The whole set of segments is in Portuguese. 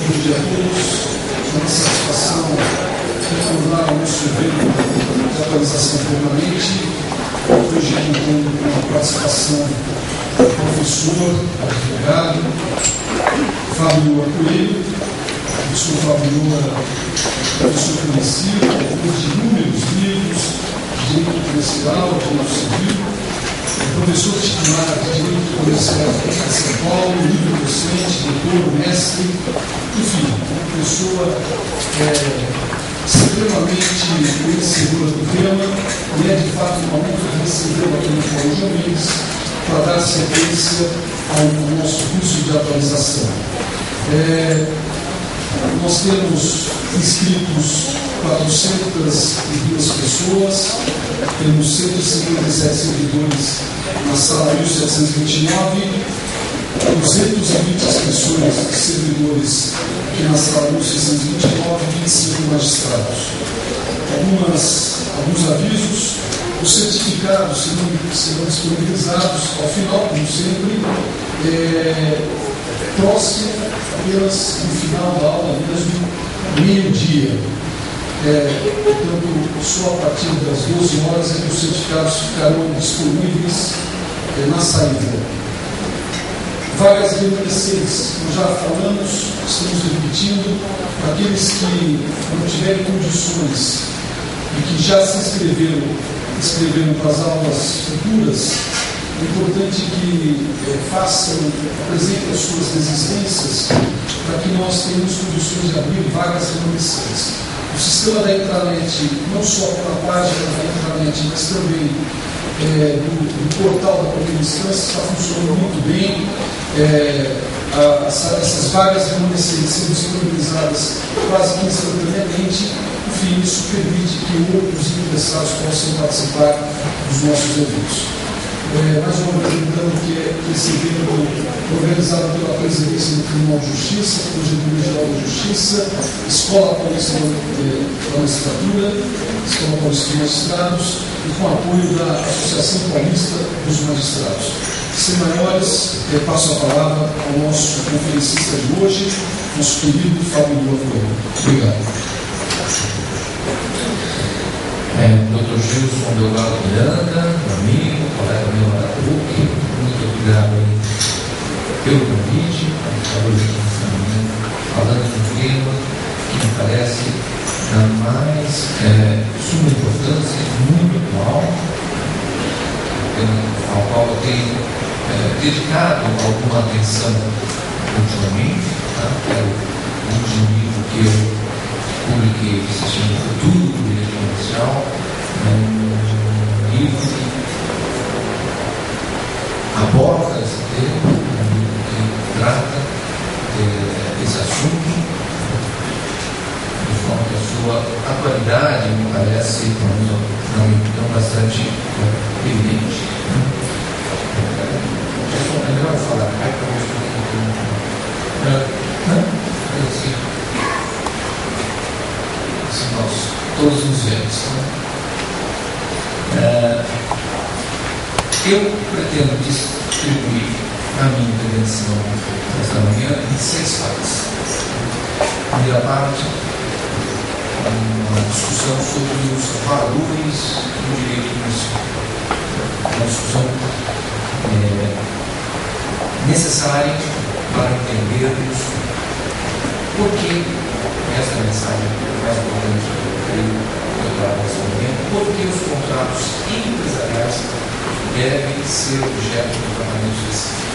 bom dia a todos. É uma satisfação retornar ao nosso evento de atualização permanente. Hoje contando com a participação do professor, advogado, Fábio Coelho. O professor Fábio é professor conhecido, autor de inúmeros livros de direito comercial, direito civil, professor titular de direito comercial de São Paulo, livre docente, doutor, mestre, enfim, uma pessoa extremamente conhecedora do tema, e é de fato uma honra recebê-lo aqui no Fórum Jovens para dar sequência ao nosso curso de atualização. Nós temos inscritos 402 pessoas, temos 157 servidores na sala 1729, 220 inscrições de servidores aqui na sala 1629 e 25 magistrados. Alguns avisos: os certificados serão disponibilizados ao final, como sempre, próximo, apenas no final da aula mesmo, meio-dia. Portanto, só a partir das 12 horas é que os certificados ficarão disponíveis na saída. Vagas remanescentes, nós já falamos, estamos repetindo, aqueles que não tiverem condições e que já se inscreveram para as aulas futuras, é importante que apresentem as suas desistências para que nós tenhamos condições de abrir vagas remanescentes. O sistema da intranet, não só pela página da intranet, mas também do portal da própria instância, está funcionando muito bem. Essas vagas remanescentes sendo disponibilizadas quase que instantaneamente. Enfim, isso permite que outros interessados possam participar dos nossos eventos. Mais uma vez, lembrando que esse evento é organizado pela Presidência do Tribunal de Justiça, Projeto Geral da Justiça, Escola Paulista da Magistratura, Escola Paulista dos Magistrados, e com apoio da Associação Paulista dos Magistrados. Sem maiores, passo a palavra ao nosso conferencista de hoje, nosso querido Fábio Coelho. Obrigado. Dr. Gilson Delgado Miranda, amigo, colega meu da PUC, muito obrigado pelo convite, falando de um tema que me parece da mais suma importância, muito atual, ao qual eu tenho dedicado alguma atenção ultimamente, que é o último livro que eu publiquei, que se chama Futuro do Direito Comercial, um livro que aborda esse tema, um livro que trata desse assunto, de forma que a sua atualidade me parece não bastante evidente. É melhor falar todos nos vemos. Eu pretendo distribuir a minha intervenção esta manhã em 6 partes. A primeira parte, uma discussão sobre os valores do direito comercial. Uma discussão necessária para entendermos por que essa mensagem mais importante que eu trago nesse momento, por que os contratos empresariais devem ser objeto de tratamento específico.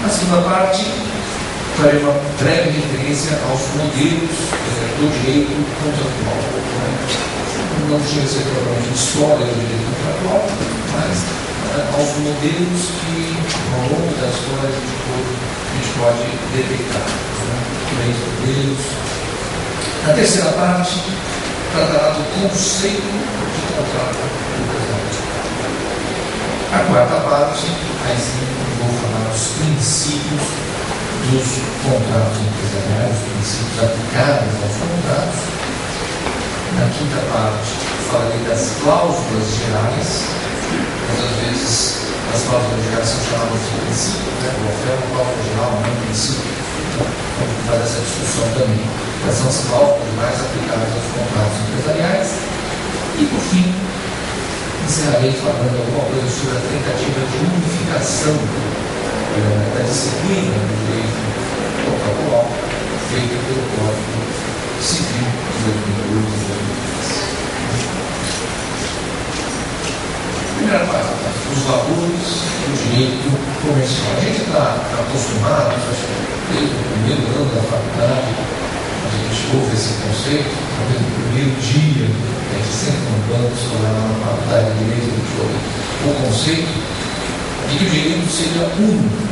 Na segunda parte, farei uma breve referência aos modelos do direito contratual. Não chega a ser propriamente história do direito contratual, mas aos modelos que, ao longo da história, a gente pode detectar. 3 modelos. Na terceira parte, tratará do conceito de contrato empresarial. A quarta parte, aí sim, vou falar dos princípios dos contratos empresariais, os princípios aplicáveis aos contratos. Na quinta parte, falarei das cláusulas gerais, mas às vezes as cláusulas gerais são chamadas de princípio, né? O ofel é uma cláusula geral, não é um princípio. Então, faz essa discussão também. Quais são as cláusulas mais aplicáveis aos contratos empresariais? E, por fim, encerrarei falando alguma coisa sobre a tentativa de unificação da disciplina do direito contratual feita pelo Código Civil de 2012 e 2013. Primeira parte, os valores do direito comercial. A gente está acostumado, acho que desde o primeiro ano da faculdade, a gente ouve esse conceito, talvez no primeiro dia, a gente sempre no banco escolar na faculdade de direito, a gente ouve o conceito de que o direito seja único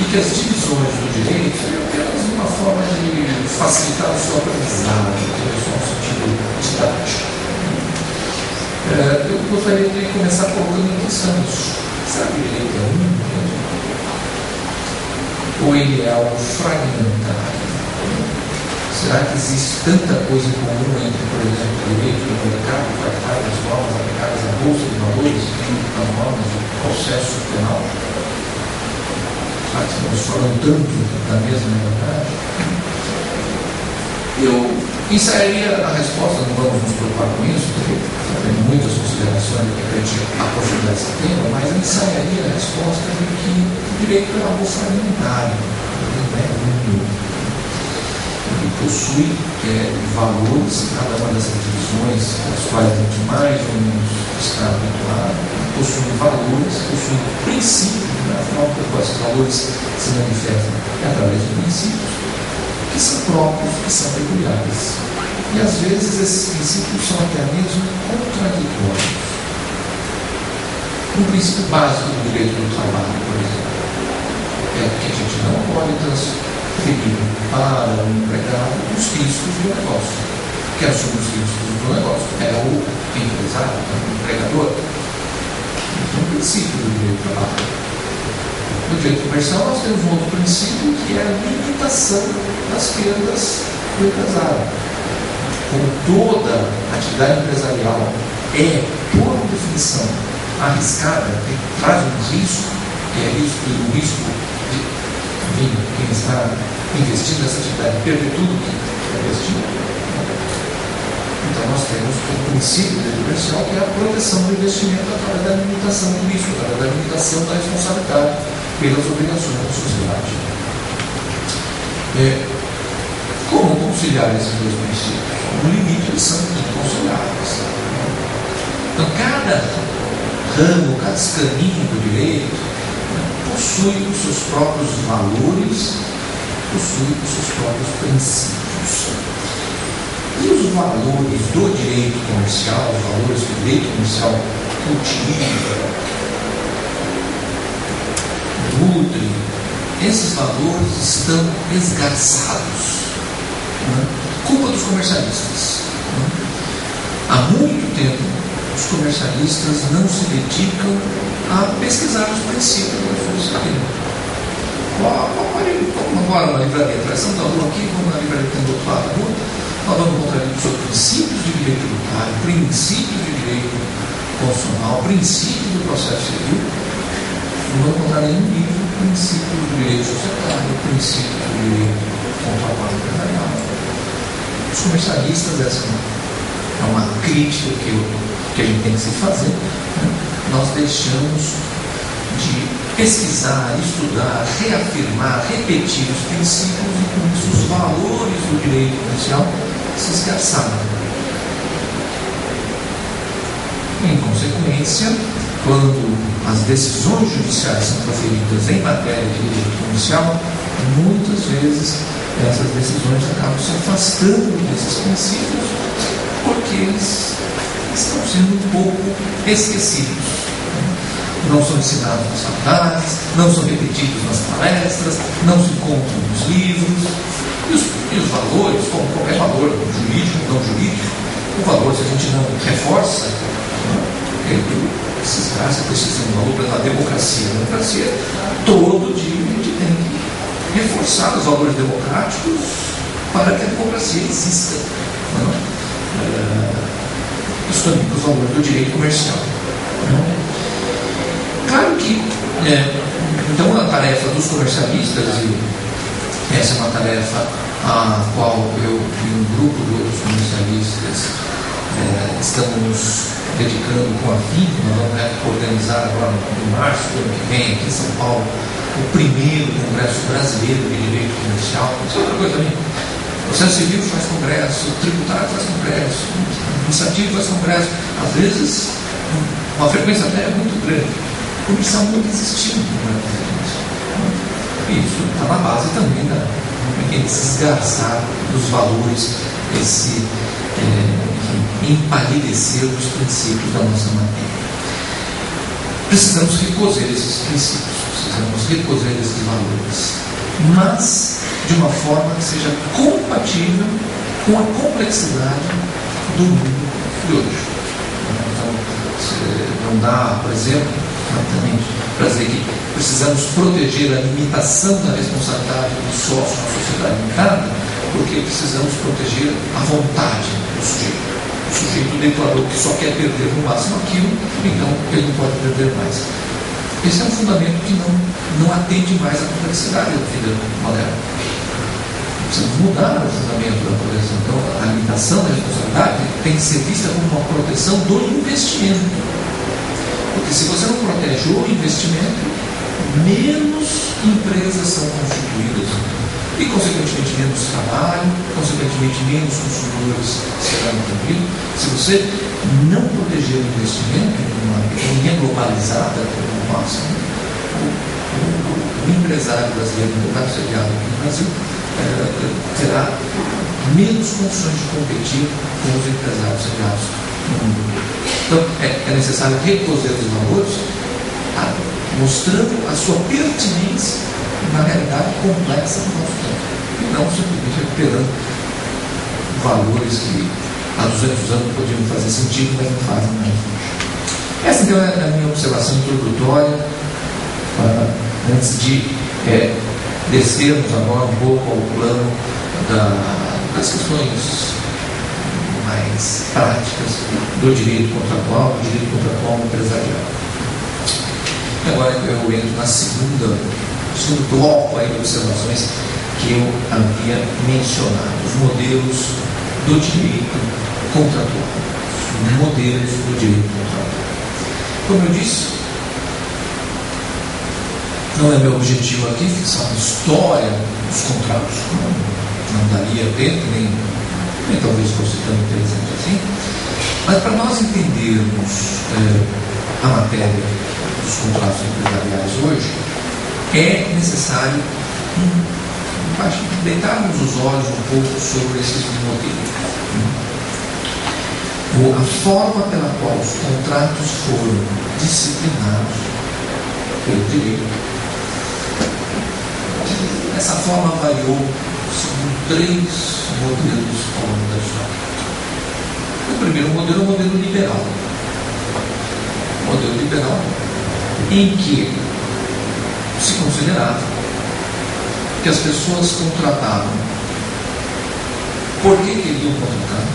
e que as divisões do direito seriam apenas uma forma de facilitar o seu aprendizado, só no sentido didático. Eu gostaria de começar colocando em questão isso. Será que o direito é único? Ou ele é algo fragmentário? Será que existe tanta coisa em comum entre, por exemplo, o direito do mercado, as normas aplicadas à bolsa de valores e as normas do processo penal? Será que estamos falando tanto da mesma verdade? Eu ensaiaria a resposta, não vamos nos preocupar com isso, porque tem muitas considerações que a gente aprofundar esse tema, mas eu ensaiaria a resposta de que o direito é algo fragmentário, não é único. Ele possui valores, cada uma dessas divisões, das quais a gente mais ou menos está habituado, possui valores, possui princípios, afinal, esses valores se manifestam através de princípios que são próprios, que são peculiares. E às vezes esses princípios são até mesmo contraditórios. Um princípio básico do direito do trabalho, por exemplo, é que a gente não pode transferir para o empregado os riscos do negócio. Quem assume os riscos do negócio é o empresário, é o empregador. É um princípio do direito do trabalho. No direito comercial, nós temos um outro princípio que é a limitação das perdas do empresário. Como toda atividade empresarial é, por definição, arriscada, traz um risco, que é o risco de quem está investindo nessa atividade perder tudo que investiu. Então, nós temos o princípio do direito comercial, que é a proteção do investimento através da limitação do risco, através da limitação da responsabilidade pelas obrigações da sociedade. Como conciliar esses dois princípios? No limite, eles são inconciliáveis. Então, cada ramo, cada escaninho do direito possui os seus próprios valores, possui os seus próprios princípios. E os valores do direito comercial, os valores que o direito comercial utiliza, nutre, esses valores estão esgarçados. Culpa dos comercialistas. Há muito tempo, os comercialistas não se dedicam a pesquisar os princípios da sua disciplina. Vamos agora na livraria, atração da rua aqui, vamos na livraria que tem do outro lado da rua, nós vamos encontrar ali sobre princípios de direito tributário, princípios de direito constitucional, princípios do processo civil. Não vamos encontrar nenhum livro, princípio do direito societário, princípio do direito contratual empresarial. Os comercialistas, essa é uma crítica que a gente tem que se fazer, né? Nós deixamos de pesquisar, estudar, reafirmar, repetir os princípios e com isso os valores do direito comercial se esgarçaram. Em consequência, quando as decisões judiciais são proferidas em matéria de direito comercial, muitas vezes essas decisões acabam se afastando desses princípios porque eles estão sendo um pouco esquecidos. Não são ensinados nas faculdades, não são repetidos nas palestras, não se encontram nos livros. E os valores, como qualquer valor jurídico, não jurídico, o valor, se a gente não reforça, ele se esgarça, precisa de um valor pela democracia. A democracia, todo dia a gente tem que reforçar os valores democráticos para que a democracia exista. Isso também para os valores do direito comercial. Então, a tarefa dos comercialistas, e essa é uma tarefa a qual eu e um grupo de outros comercialistas estamos nos dedicando com afinco. Nós vamos organizar agora em março do ano que vem, aqui em São Paulo, o primeiro Congresso Brasileiro de Direito Comercial. Isso é outra coisa também. O processo civil faz congresso, o tributário faz congresso, o administrativo faz congresso, às vezes uma frequência até muito grande. A comissão nunca existiu no Congresso. Isso está na base também desse esgarçar dos valores, esse empalidecer dos princípios da nossa matéria. Precisamos recoser esses princípios, precisamos recoser esses valores, mas de uma forma que seja compatível com a complexidade do mundo de hoje. Então, não dá, por exemplo, para dizer que precisamos proteger a limitação da responsabilidade do sócio na sociedade limitada, porque precisamos proteger a vontade do sujeito. O sujeito declarou que só quer perder no máximo aquilo, então ele não pode perder mais. Esse é um fundamento que não atende mais à complexidade da vida moderna. Precisamos mudar o fundamento da proteção. Então, a limitação da responsabilidade tem que ser vista como uma proteção do investimento. Porque se você não protege o investimento, menos empresas são constituídas e, consequentemente, menos trabalho, consequentemente, menos consumidores serão atendidos. Se você não proteger o investimento em uma economia globalizada como o nosso, o empresário brasileiro, no caso sediado aqui no Brasil, terá menos condições de competir com os empresários sediados no mundo. Então, é necessário recoser os valores, mostrando a sua pertinência na realidade complexa do nosso tempo, e não simplesmente recuperando valores que há 200 anos podiam fazer sentido, mas não fazem mais. Essa então é a minha observação introdutória, antes de descermos agora um pouco ao plano das questões mais práticas do direito contratual, empresarial. E agora eu entro na segundo bloco aí de observações que eu havia mencionado, os modelos do direito contratual. Como eu disse, não é meu objetivo aqui fixar uma história dos contratos, não daria tempo, nem talvez fosse tão interessante assim, mas para nós entendermos a matéria dos contratos empresariais hoje, é necessário deitarmos os olhos um pouco sobre esses modelos. A forma pela qual os contratos foram disciplinados pelo direito, essa forma variou segundo 3 modelos ao longo da história. O primeiro modelo é o modelo liberal. O modelo liberal em que se considerava que as pessoas contratavam porque queriam contratar,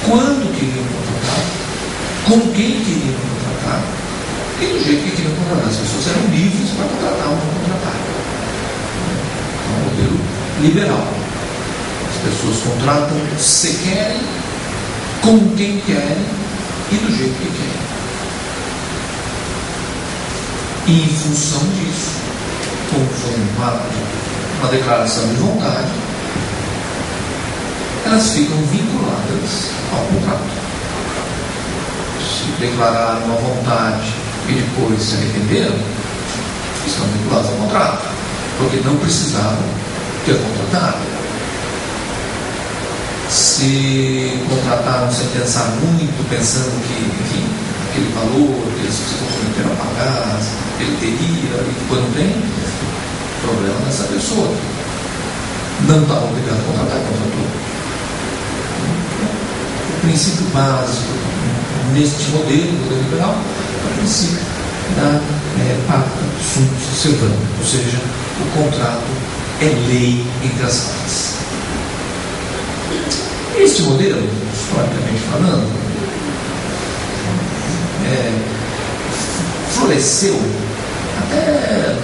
quando queriam contratar, com quem queriam contratar e do jeito que queriam contratar. As pessoas eram livres para contratar ou não contratar. É um modelo liberal. As pessoas contratam se querem, com quem querem e do jeito que querem. E em função disso, como foi uma declaração de vontade, elas ficam vinculadas ao contrato. Se declararam uma vontade e depois se arrependeram, estão vinculados ao contrato, porque não precisavam ter contratado. Se contrataram sem pensar muito, pensando que, enfim, aquele valor que eles se comprometeram a pagar, ele teria, e depois não tem, problema dessa pessoa. Não está obrigado a contratar, contratou. O princípio básico neste modelo liberal é o princípio da pacta sunt servanda, ou seja, o contrato é lei entre as partes. Este modelo, historicamente falando, floresceu até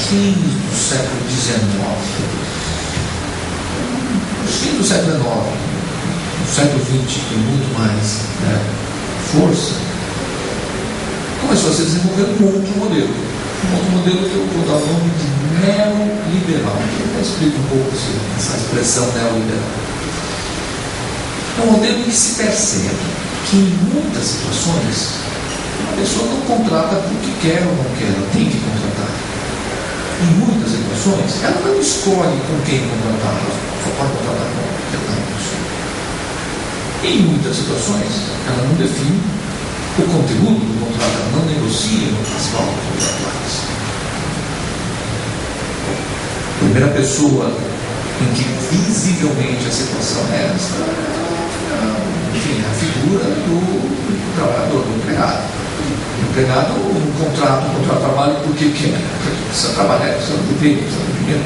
fim do século XIX. No fim do século XIX, no século XX, com muito mais força, começou a se desenvolver um outro modelo. Um outro modelo que eu vou dar o nome de neoliberal. Eu explico um pouco essa expressão neoliberal. É um modelo que se percebe que em muitas situações a pessoa não contrata porque quer ou não quer, ela tem que contratar. Em muitas situações, ela não escolhe com quem contratar, ela só pode contratar com determinada pessoa. Em muitas situações, ela não define o conteúdo do contrato, ela não negocia as cláusulas contratuais. A primeira pessoa em que visivelmente a situação é essa, enfim, a figura do trabalhador, do empregado. O empregado contrata de trabalho porque quer. Precisa trabalhar, precisa viver, precisa de dinheiro.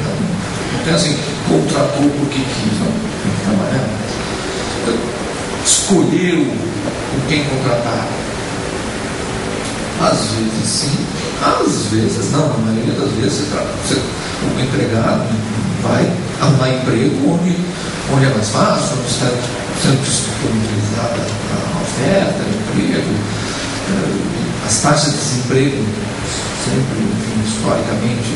Não tem assim, contratou porque quis, não. Tem que trabalhar. Escolheu com quem contratar. Às vezes sim, às vezes não. Na maioria das vezes o empregado vai arrumar emprego onde é mais fácil, onde está sendo disponibilizada a oferta, o emprego. As taxas de desemprego, sempre, enfim, historicamente,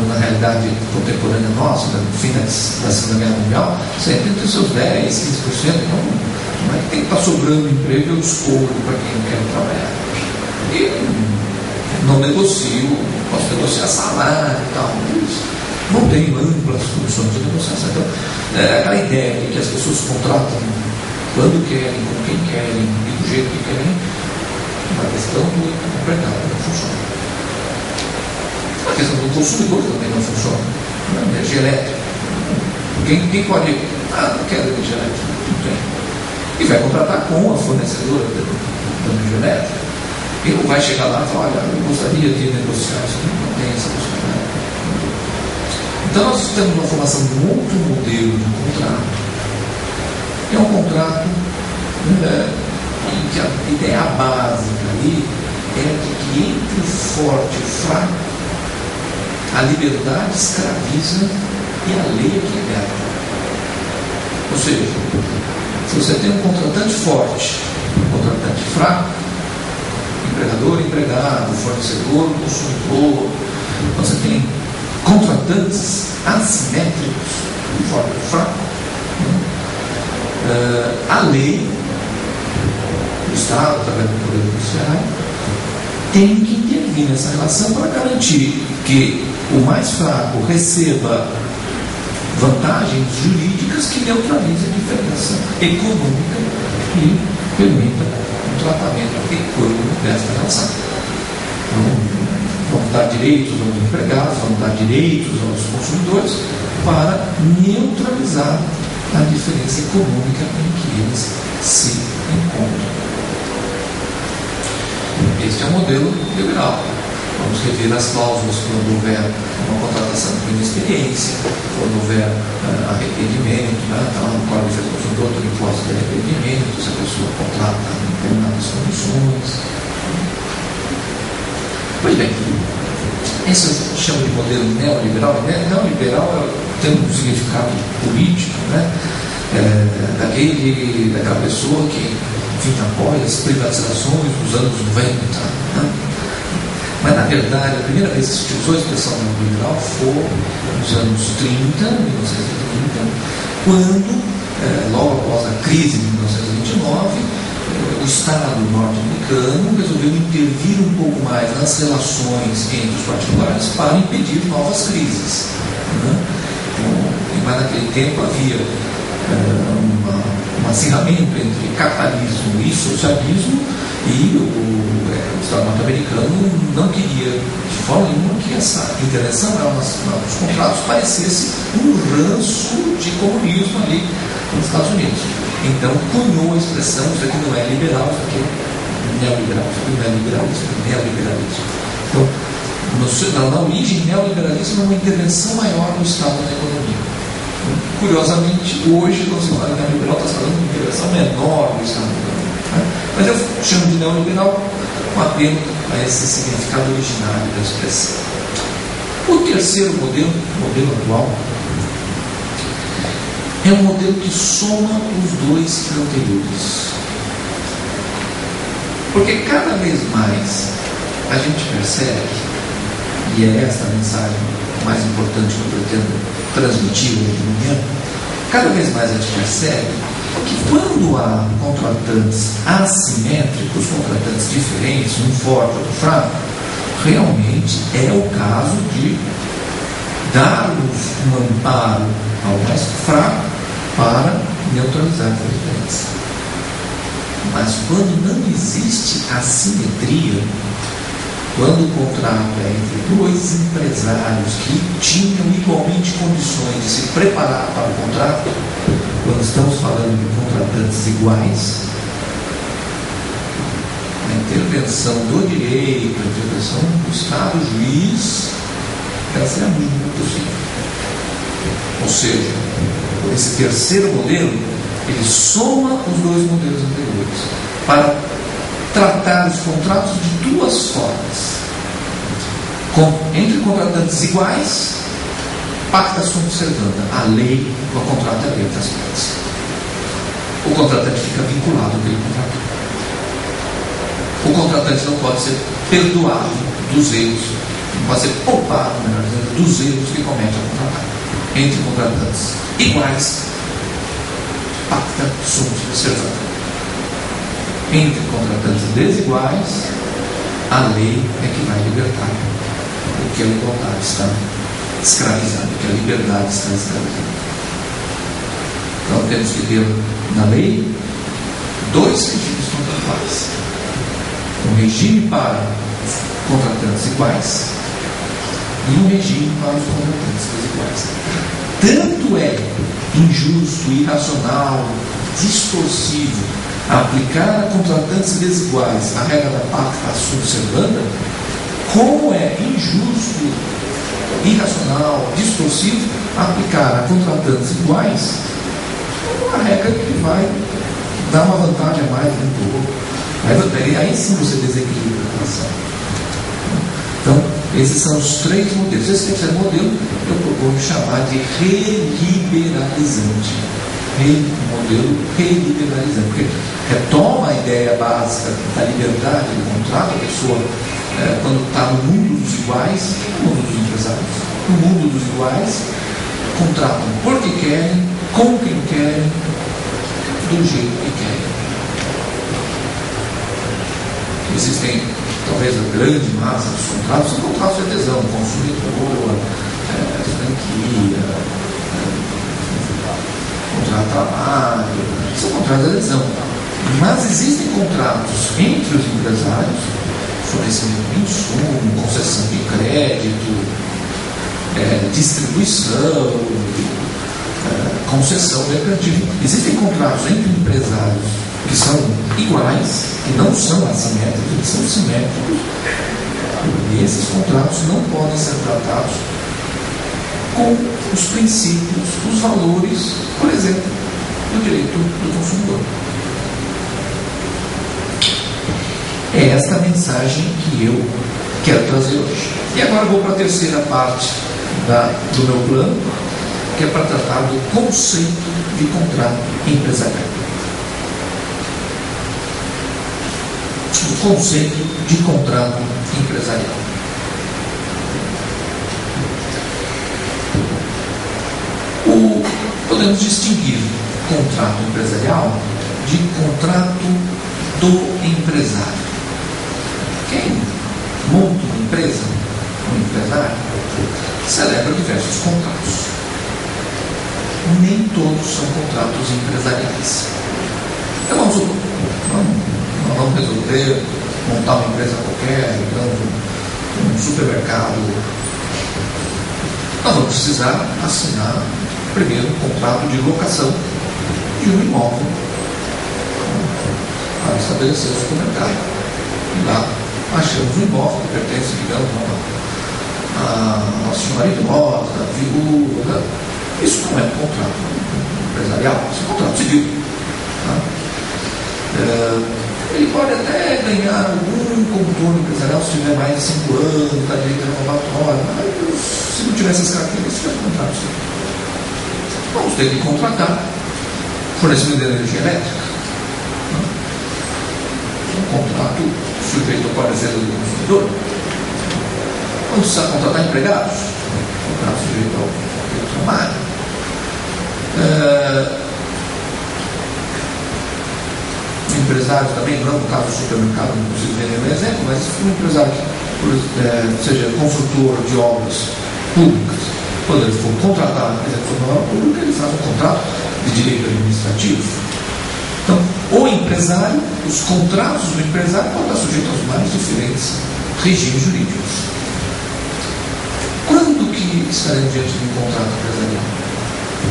na realidade contemporânea nossa, no fim da Segunda Guerra Mundial, sempre entre os seus 10%, 15%. Então, não é que tem que estar sobrando emprego, eu escolho para quem eu quero trabalhar. E não negocio, posso negociar salário e tal, mas não tenho amplas condições de negociação. Então, aquela ideia de que as pessoas contratam quando querem, com quem querem e do jeito que querem, a questão do empregado não funciona. A questão do consumidor também não funciona. Energia elétrica. Quem pode? Não quero energia elétrica. Não tem. E vai contratar com a fornecedora da energia elétrica. E não vai chegar lá e falar, olha, eu gostaria de negociar isso. Não tem essa possibilidade. Então nós temos uma formação de um outro modelo de contrato. É um contrato em que a ideia básica ali é de que entre o forte e o fraco, a liberdade escraviza e a lei é que liberta. Ou seja, se você tem um contratante forte, um contratante fraco, empregador, empregado, fornecedor, consumidor, você tem contratantes assimétricos, um forte e fraco, a lei, o Estado, através do Poder Judiciário, tem que intervir nessa relação para garantir que o mais fraco receba vantagens jurídicas que neutralizem a diferença econômica e permita um tratamento econômico dessa relação. Então, vamos dar direitos aos empregados, vamos dar direitos aos consumidores para neutralizar a diferença econômica em que eles se encontram. Este é o modelo liberal. Vamos rever as cláusulas quando houver uma contratação com inexperiência, quando houver arrependimento, então, no Código de Defesa do Consumidor tem hipótese de arrependimento, se a pessoa contrata em determinadas condições. Pois bem, esse eu chamo de modelo neoliberal. Neoliberal tem um significado político, daquela pessoa que, enfim, apoia as privatizações dos anos 90. Mas, na verdade, a primeira vez que se utilizou a expressão neoliberal foi nos anos 30, 1930, quando, logo após a crise de 1929, o Estado norte-americano resolveu intervir um pouco mais nas relações entre os particulares para impedir novas crises. Mas naquele tempo havia um acirramento entre capitalismo e socialismo, e o Estado norte-americano não queria de forma nenhuma que essa intervenção nos contratos parecesse um ranço de comunismo ali nos Estados Unidos. Então cunhou a expressão, isso aqui não é liberal, isso aqui é neoliberal, isso aqui não é liberalismo, é neoliberalismo. Então, na origem, neoliberalismo é uma intervenção maior do Estado na economia. Curiosamente, hoje, quando se fala em neoliberal, está falando de uma intervenção menor do Estado na economia. Mas eu chamo de neoliberal com apelo a esse significado originário da expressão. O terceiro modelo, o modelo atual, é um modelo que soma os dois anteriores. Porque cada vez mais a gente percebe, e é essa a mensagem mais importante que eu pretendo transmitir hoje de manhã, cada vez mais a gente percebe que quando há contratantes assimétricos, contratantes diferentes, um forte, outro fraco, realmente é o caso de darmos um amparo ao mais fraco para neutralizar a diferença. Mas quando não existe assimetria, quando o contrato é entre dois empresários que tinham igualmente condições de se preparar para o contrato, quando estamos falando de contratantes iguais, a intervenção do direito, a intervenção do Estado juiz, essa é muito possível. Ou seja, esse terceiro modelo, ele soma os dois modelos anteriores para tratar os contratos de duas formas. Entre contratantes iguais, pacta sunt servanda, a lei, o contrato é a lei das partes. O contratante fica vinculado àquele contrato. O contratante não pode ser perdoado dos erros, não pode ser poupado, melhor dizendo, dos erros que comete ao contratar. Entre contratantes iguais, pacta sunt servanda. Entre contratantes desiguais, a lei é que vai libertar, porque a igualdade está escravizada, porque a liberdade está escravizada. Então temos que ter na lei dois regimes contratuais: um regime para os contratantes iguais e um regime para os contratantes desiguais. Tanto é injusto, irracional, distorsivo aplicar a contratantes desiguais a regra da pacta sunt servanda, como é injusto, irracional, distorsivo aplicar a contratantes iguais uma regra que vai dar uma vantagem a mais dentro do outro. Aí sim você desequilibra a relação. Então, esses são os três modelos. Esse terceiro modelo eu proponho chamar de reliberalizante. Modelo reliberalizante, porque retoma a ideia básica da liberdade do contrato. A pessoa, quando está no mundo dos iguais, no mundo dos empresários, no mundo dos iguais, contratam porque querem, com quem querem, do jeito que querem. Existem, talvez, a grande massa dos contratos, são contratos de adesão, consumidor, franquia, contrato de trabalho, são contratos de adesão. Mas existem contratos entre os empresários, fornecimento de insumo, concessão de crédito, distribuição, concessão mercantil. Existem contratos entre empresários que são iguais, que não são assimétricos, que são simétricos, e esses contratos não podem ser tratados com os princípios, os valores, por exemplo, do direito do consumidor. É esta a mensagem que eu quero trazer hoje. E agora vou para a terceira parte do meu plano, que é para tratar do conceito de contrato empresarial. O conceito de contrato empresarial. Podemos distinguir contrato empresarial de contrato do empresário. Quem monta uma empresa, um empresário, celebra diversos contratos. Nem todos são contratos empresariais. Então vamos supor, nós vamos resolver montar uma empresa qualquer, então um supermercado. Nós vamos precisar assinar primeiro um contrato de locação de um imóvel para estabelecer o supermercado. E lá achamos um imóvel que pertence, digamos, a Nossa Senhora Idosa, viúva. Isso não é um contrato empresarial, isso é um contrato civil. ele pode até ganhar algum contorno empresarial se tiver mais de 5 anos, da direita renovatória, mas se não tiver essas características, contrato. Vamos ter que contratar fornecimento de energia elétrica. Um contrato sujeito ao parecer do consumidor. Vamos precisar contratar empregados. Contrato sujeito ao trabalho. Empresários também, não no caso do supermercado, não consigo vender um exemplo, mas um empresário que seja construtor de obras públicas, quando ele for contratar uma obra pública, ele faz um contrato de direito administrativo. Então, o empresário, os contratos do empresário podem estar sujeitos aos mais diferentes regimes jurídicos. Quando que estaremos diante de um contrato empresarial?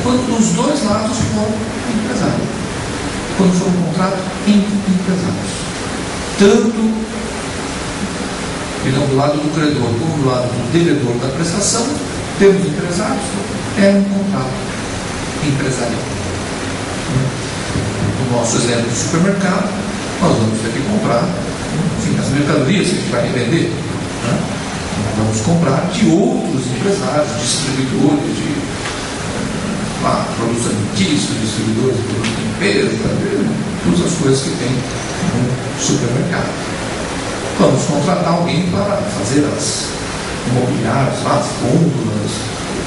Quando os dois lados for empresário. Quando for um contrato entre empresários. Tanto do lado do credor como do lado do devedor da prestação, temos empresários, é um contrato empresarial. No nosso exemplo de supermercado, nós vamos ter que comprar, enfim, as mercadorias que a gente vai revender. Nós vamos comprar de outros empresários, distribuidores de produtos alimentícios, distribuidores de produtos de limpeza, todas as coisas que tem no supermercado. Vamos contratar alguém para fazer as imobiliárias, as gôndolas,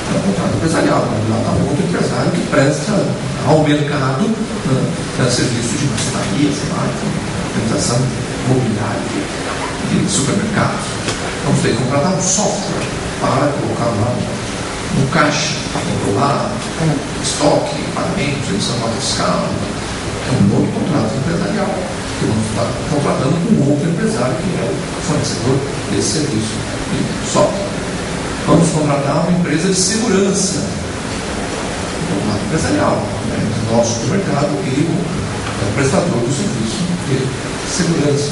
é um contrato empresarial. Lá está um outro empresário que presta ao mercado serviço de marcenaria, organização imobiliária de supermercados. Vamos ter que contratar um software para colocar lá no caixa, controlar estoque, pagamentos, emissão nota fiscal. É um outro contrato empresarial que vamos estar contratando com um outro empresário que é o fornecedor desse serviço de software. Vamos contratar uma empresa de segurança, um contrato empresarial, no nosso supermercado e o prestador do serviço de segurança,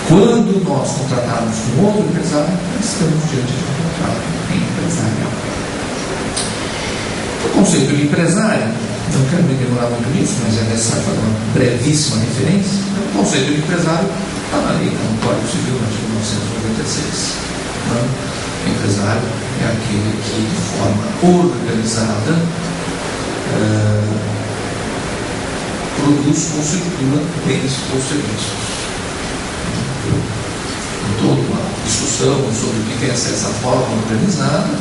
Quando nós contratarmos com outro empresário, estamos diante de um contrato empresarial. O conceito de empresário, não quero me demorar muito nisso, mas é necessário fazer uma brevíssima referência. O conceito de empresário está na lei, no Código Civil, no artigo 1996. O empresário é aquele que, de forma organizada, produz ou circula bens ou serviços. Toda uma discussão sobre o que é essa forma organizada,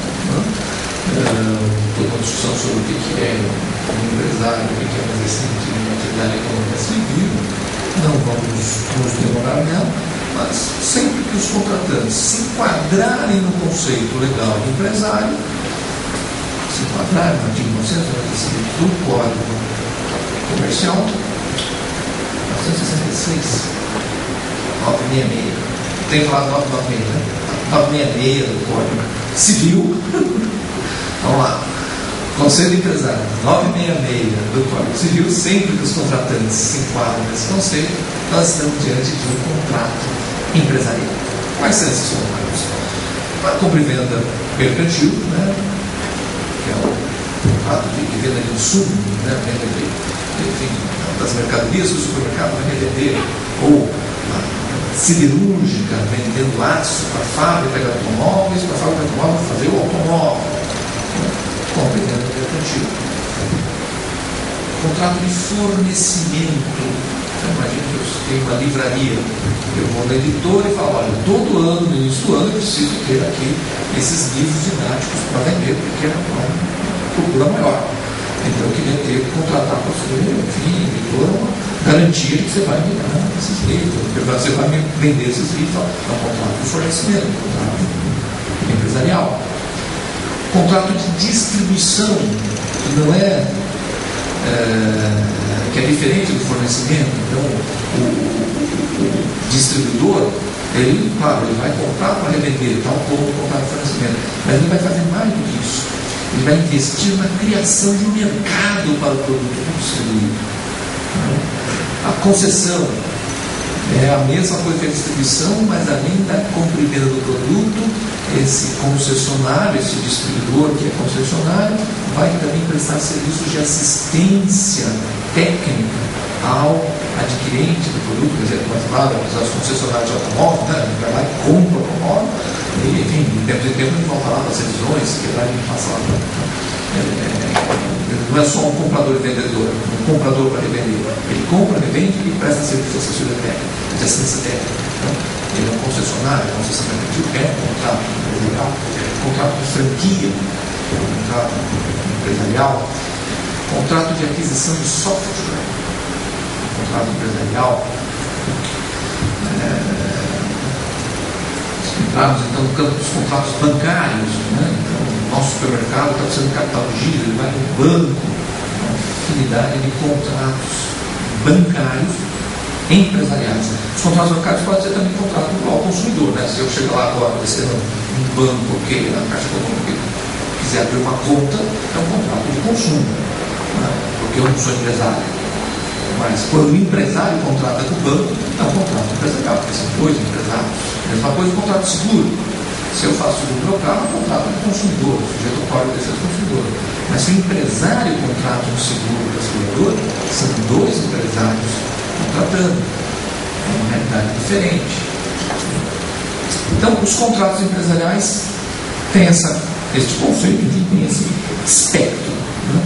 toda uma discussão sobre o que é um empresário, o que é um exercente de uma atividade econômica civil. Não vamos nos demorar nela, mas sempre que os contratantes se enquadrarem no conceito legal de empresário, se enquadrarem no artigo 1995 do Código Comercial, 1966, 966. Tem que falar 996, né? 966 do Código Civil. Vamos lá. Conceito empresário, 966 do Código Civil. Sempre que os contratantes se enquadram nesse conceito, nós estamos diante de um contrato empresarial. Quais são esses contratos? A compra e venda mercantil, né? Que é o contrato de venda de insumos, né? Venda das mercadorias que o supermercado vai revender, ou siderúrgica, vendendo aço para a fábrica de automóveis, para a fábrica de automóveis fazer o automóvel. Compra e venda mercantil. Contrato de fornecimento. Imagina que eu tenho uma livraria. Eu vou na editora e falo, olha, todo ano, no início do ano, eu preciso ter aqui esses livros didáticos para vender, porque é uma procura maior. Então eu queria ter que contratar para você, enfim, editora, uma garantia que você vai me dar esses livros, porque você vai me vender esses livros. É um contrato de fornecimento, um contrato empresarial. Contrato de distribuição, que não que é diferente do fornecimento. Então, o distribuidor, ele, claro, ele vai comprar para revender, tal como o contrato de fornecimento, mas ele vai fazer mais do que isso. Ele vai investir na criação de um mercado para o produto distribuído. A concessão É a mesma coisa que a distribuição, mas além da compra e venda do produto, esse concessionário, esse distribuidor que é concessionário, vai também prestar serviços de assistência técnica ao adquirente do produto. Quer dizer, claro, as concessionárias de automóvel, né? Vai lá e compra o automóvel, e, enfim, de tempo em tempo a gente vai falar das revisões, que lá a gente passa lá. Não é só um comprador e vendedor, um comprador para revender. Ele compra, revende e presta serviço de assessoria técnica, de assistência técnica. Então, ele é um concessionário, a concessionária é um contrato empresarial, contrato de franquia, contrato empresarial, contrato de aquisição de software, contrato empresarial. Entramos então no campo dos contratos bancários, né? Então, o nosso supermercado está precisando de capital de giro, ele vai no banco, uma infinidade de contratos bancários empresariais. Os contratos bancários podem ser também contrato ao consumidor, né? Se eu chegar lá agora, descendo um banco, que na Caixa Econômica quiser abrir uma conta, é um contrato de consumo, né? Porque eu não sou empresário. Mas quando o empresário contrata com o banco, é um contrato empresarial, porque são dois empresários. Mesma coisa o contrato de seguro. Se eu faço seguro do meu carro, é um contrato do consumidor, o sujeito código desse consumidor. Mas se o empresário contrata um seguro para segurador, são dois empresários contratando. É uma realidade diferente. Então, os contratos empresariais têm este conceito, tem esse espectro. Né?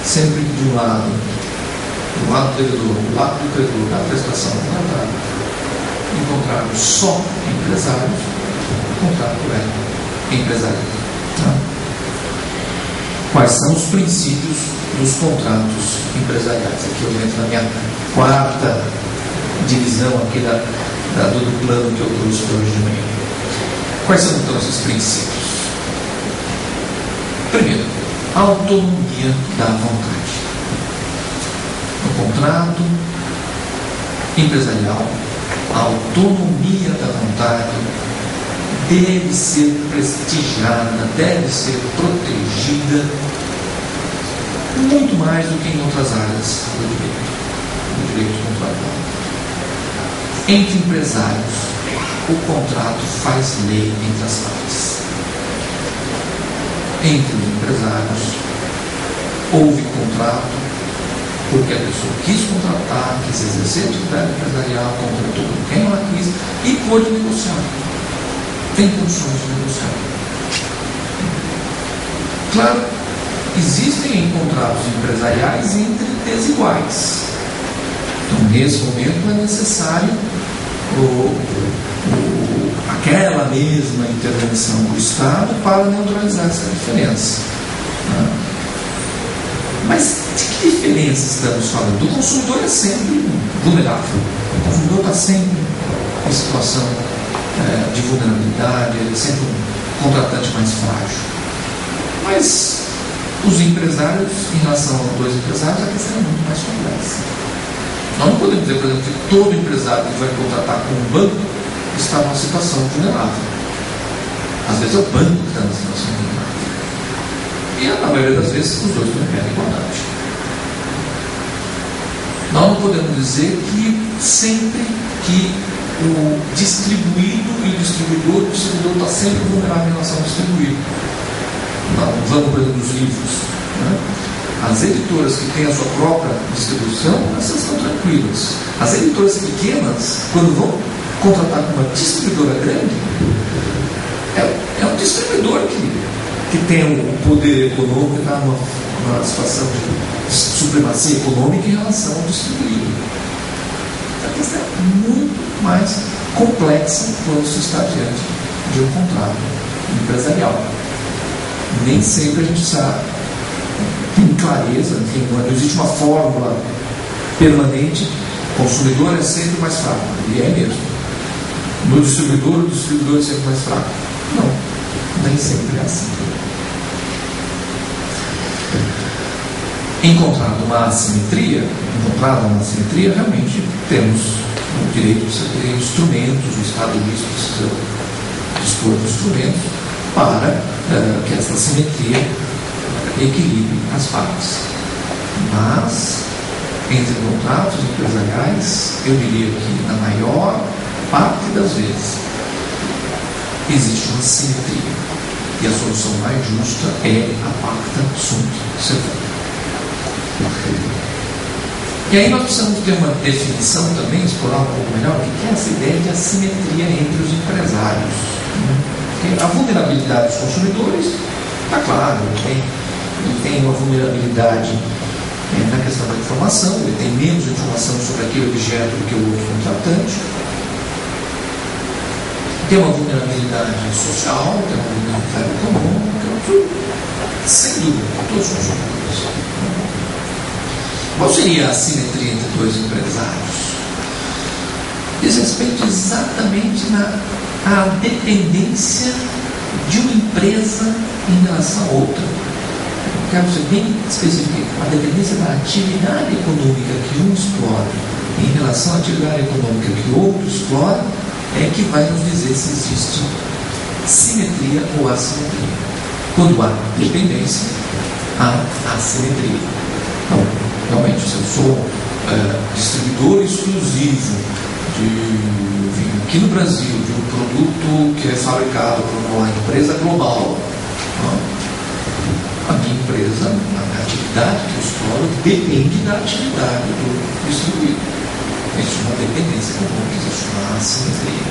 Sempre de um lado do credor, do lado do credor, da prestação contratada, encontrarmos só empresários, o contrato é empresarial. Tá? Quais são os princípios dos contratos empresariais? Aqui eu entro na minha quarta divisão aqui do plano que eu trouxe para hoje de manhã. Quais são então esses princípios? Primeiro, a autonomia da vontade. No contrato empresarial, a autonomia da vontade deve ser prestigiada, deve ser protegida muito mais do que em outras áreas do direito contratual. Entre empresários, o contrato faz lei entre as partes. Entre os empresários, houve contrato porque a pessoa quis contratar, quis exercer atividade empresarial, contratou com quem ela quis e pôde negociar. Tem condições de negociar. Claro, existem contratos empresariais entre desiguais. Então, nesse momento, é necessário aquela mesma intervenção do Estado para neutralizar essa diferença. Mas de que diferença estamos falando? O consumidor é sempre vulnerável. O consumidor está sempre em situação de vulnerabilidade, ele é sempre um contratante mais frágil. Mas os empresários, em relação a dois empresários, a questão é muito mais complexa. Nós não podemos dizer, por exemplo, que todo empresário que vai contratar com um banco está numa situação vulnerável. Às vezes é o banco que está numa situação vulnerável. E na maioria das vezes os dois estão em pé de igualdade. Nós não podemos dizer que sempre que o distribuído e o distribuidor está sempre vulnerável em relação ao distribuído. Vamos, por exemplo, dos livros. Né? As editoras que têm a sua própria distribuição, essas estão tranquilas. As editoras pequenas, quando vão contratar com uma distribuidora grande, é um distribuidor que tem o poder econômico, que está numa situação de supremacia econômica em relação ao distribuído. A questão é muito mais complexa quando se está diante de um contrato empresarial. Nem sempre a gente sabe, tem clareza, enfim, não existe uma fórmula permanente. O consumidor é sempre mais fraco, e é mesmo. No distribuidor, o distribuidor é sempre mais fraco. Não, nem sempre é assim. Encontrada uma assimetria, realmente temos o direito de ter instrumentos, o Estado precisa dispor de instrumentos para que essa assimetria equilibre as partes. Mas, entre contratos empresariais, eu diria que na maior parte das vezes, existe uma simetria. E a solução mais justa é a pacta sunt servanda. E aí nós precisamos ter uma definição também, explorar um pouco melhor o que é essa ideia de assimetria entre os empresários. Porque a vulnerabilidade dos consumidores, está claro, ele tem uma vulnerabilidade na questão da informação, ele tem menos informação sobre aquele objeto do que o outro contratante, tem uma vulnerabilidade social, tem uma vulnerabilidade econômica, sem dúvida, todos os consumidores. Qual seria a assimetria entre dois empresários? Diz respeito exatamente à dependência de uma empresa em relação a outra. Quero ser bem específico. A dependência da atividade econômica que um explora em relação à atividade econômica que o outro explora é que vai nos dizer se existe simetria ou assimetria. Quando há dependência, há assimetria. Então, realmente, se eu sou distribuidor exclusivo aqui no Brasil de um produto que é fabricado por uma empresa global, a minha empresa, a atividade que eu exploro depende da atividade do distribuidor. Existe uma dependência econômica, existe uma assimetria.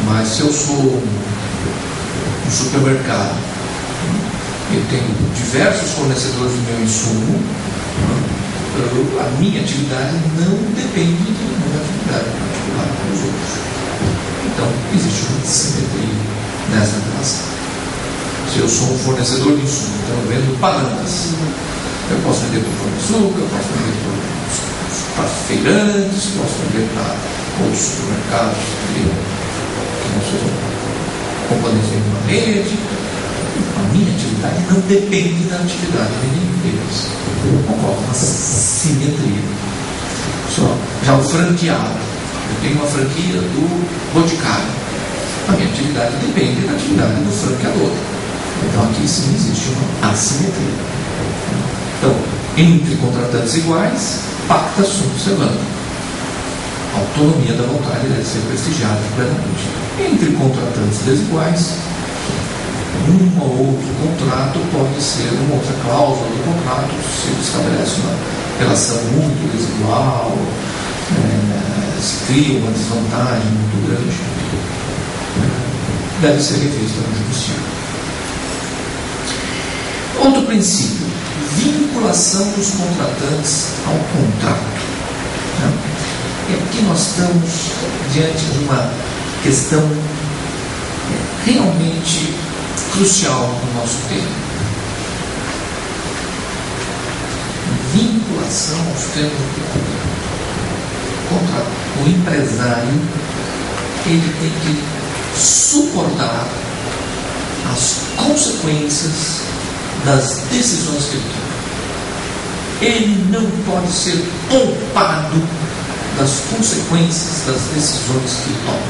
Mas se eu sou um supermercado, eu tenho diversos fornecedores do meu insumo, a minha atividade não depende de uma atividade particular dos outros. Então, existe uma simetria nessa relação. Se eu sou um fornecedor de insumo, então eu vendo bananas, eu posso vender para o Pão de Açúcar, eu posso vender para feirantes, posso vender para outros supermercados que não sejam companhias de uma rede. A minha atividade não depende da atividade de nenhum deles. Ocorre uma simetria. Já o franqueado, eu tenho uma franquia do Boticário. A minha atividade depende da atividade do franqueador. Então aqui sim existe uma assimetria. Então, entre contratantes iguais, pacta sunt servanda. A autonomia da vontade deve ser prestigiada plenamente. Entre contratantes desiguais, um ou outro contrato pode ser uma outra cláusula do contrato, se estabelece uma relação muito desigual, se cria uma desvantagem muito grande, deve ser revista no judiciário. Outro princípio, vinculação dos contratantes ao contrato. E aqui nós estamos diante de uma questão realmente crucial no nosso tempo. Vinculação aos termos do contrato. O empresário, ele tem que suportar as consequências das decisões que ele toma. Ele não pode ser poupado das consequências das decisões que ele toma,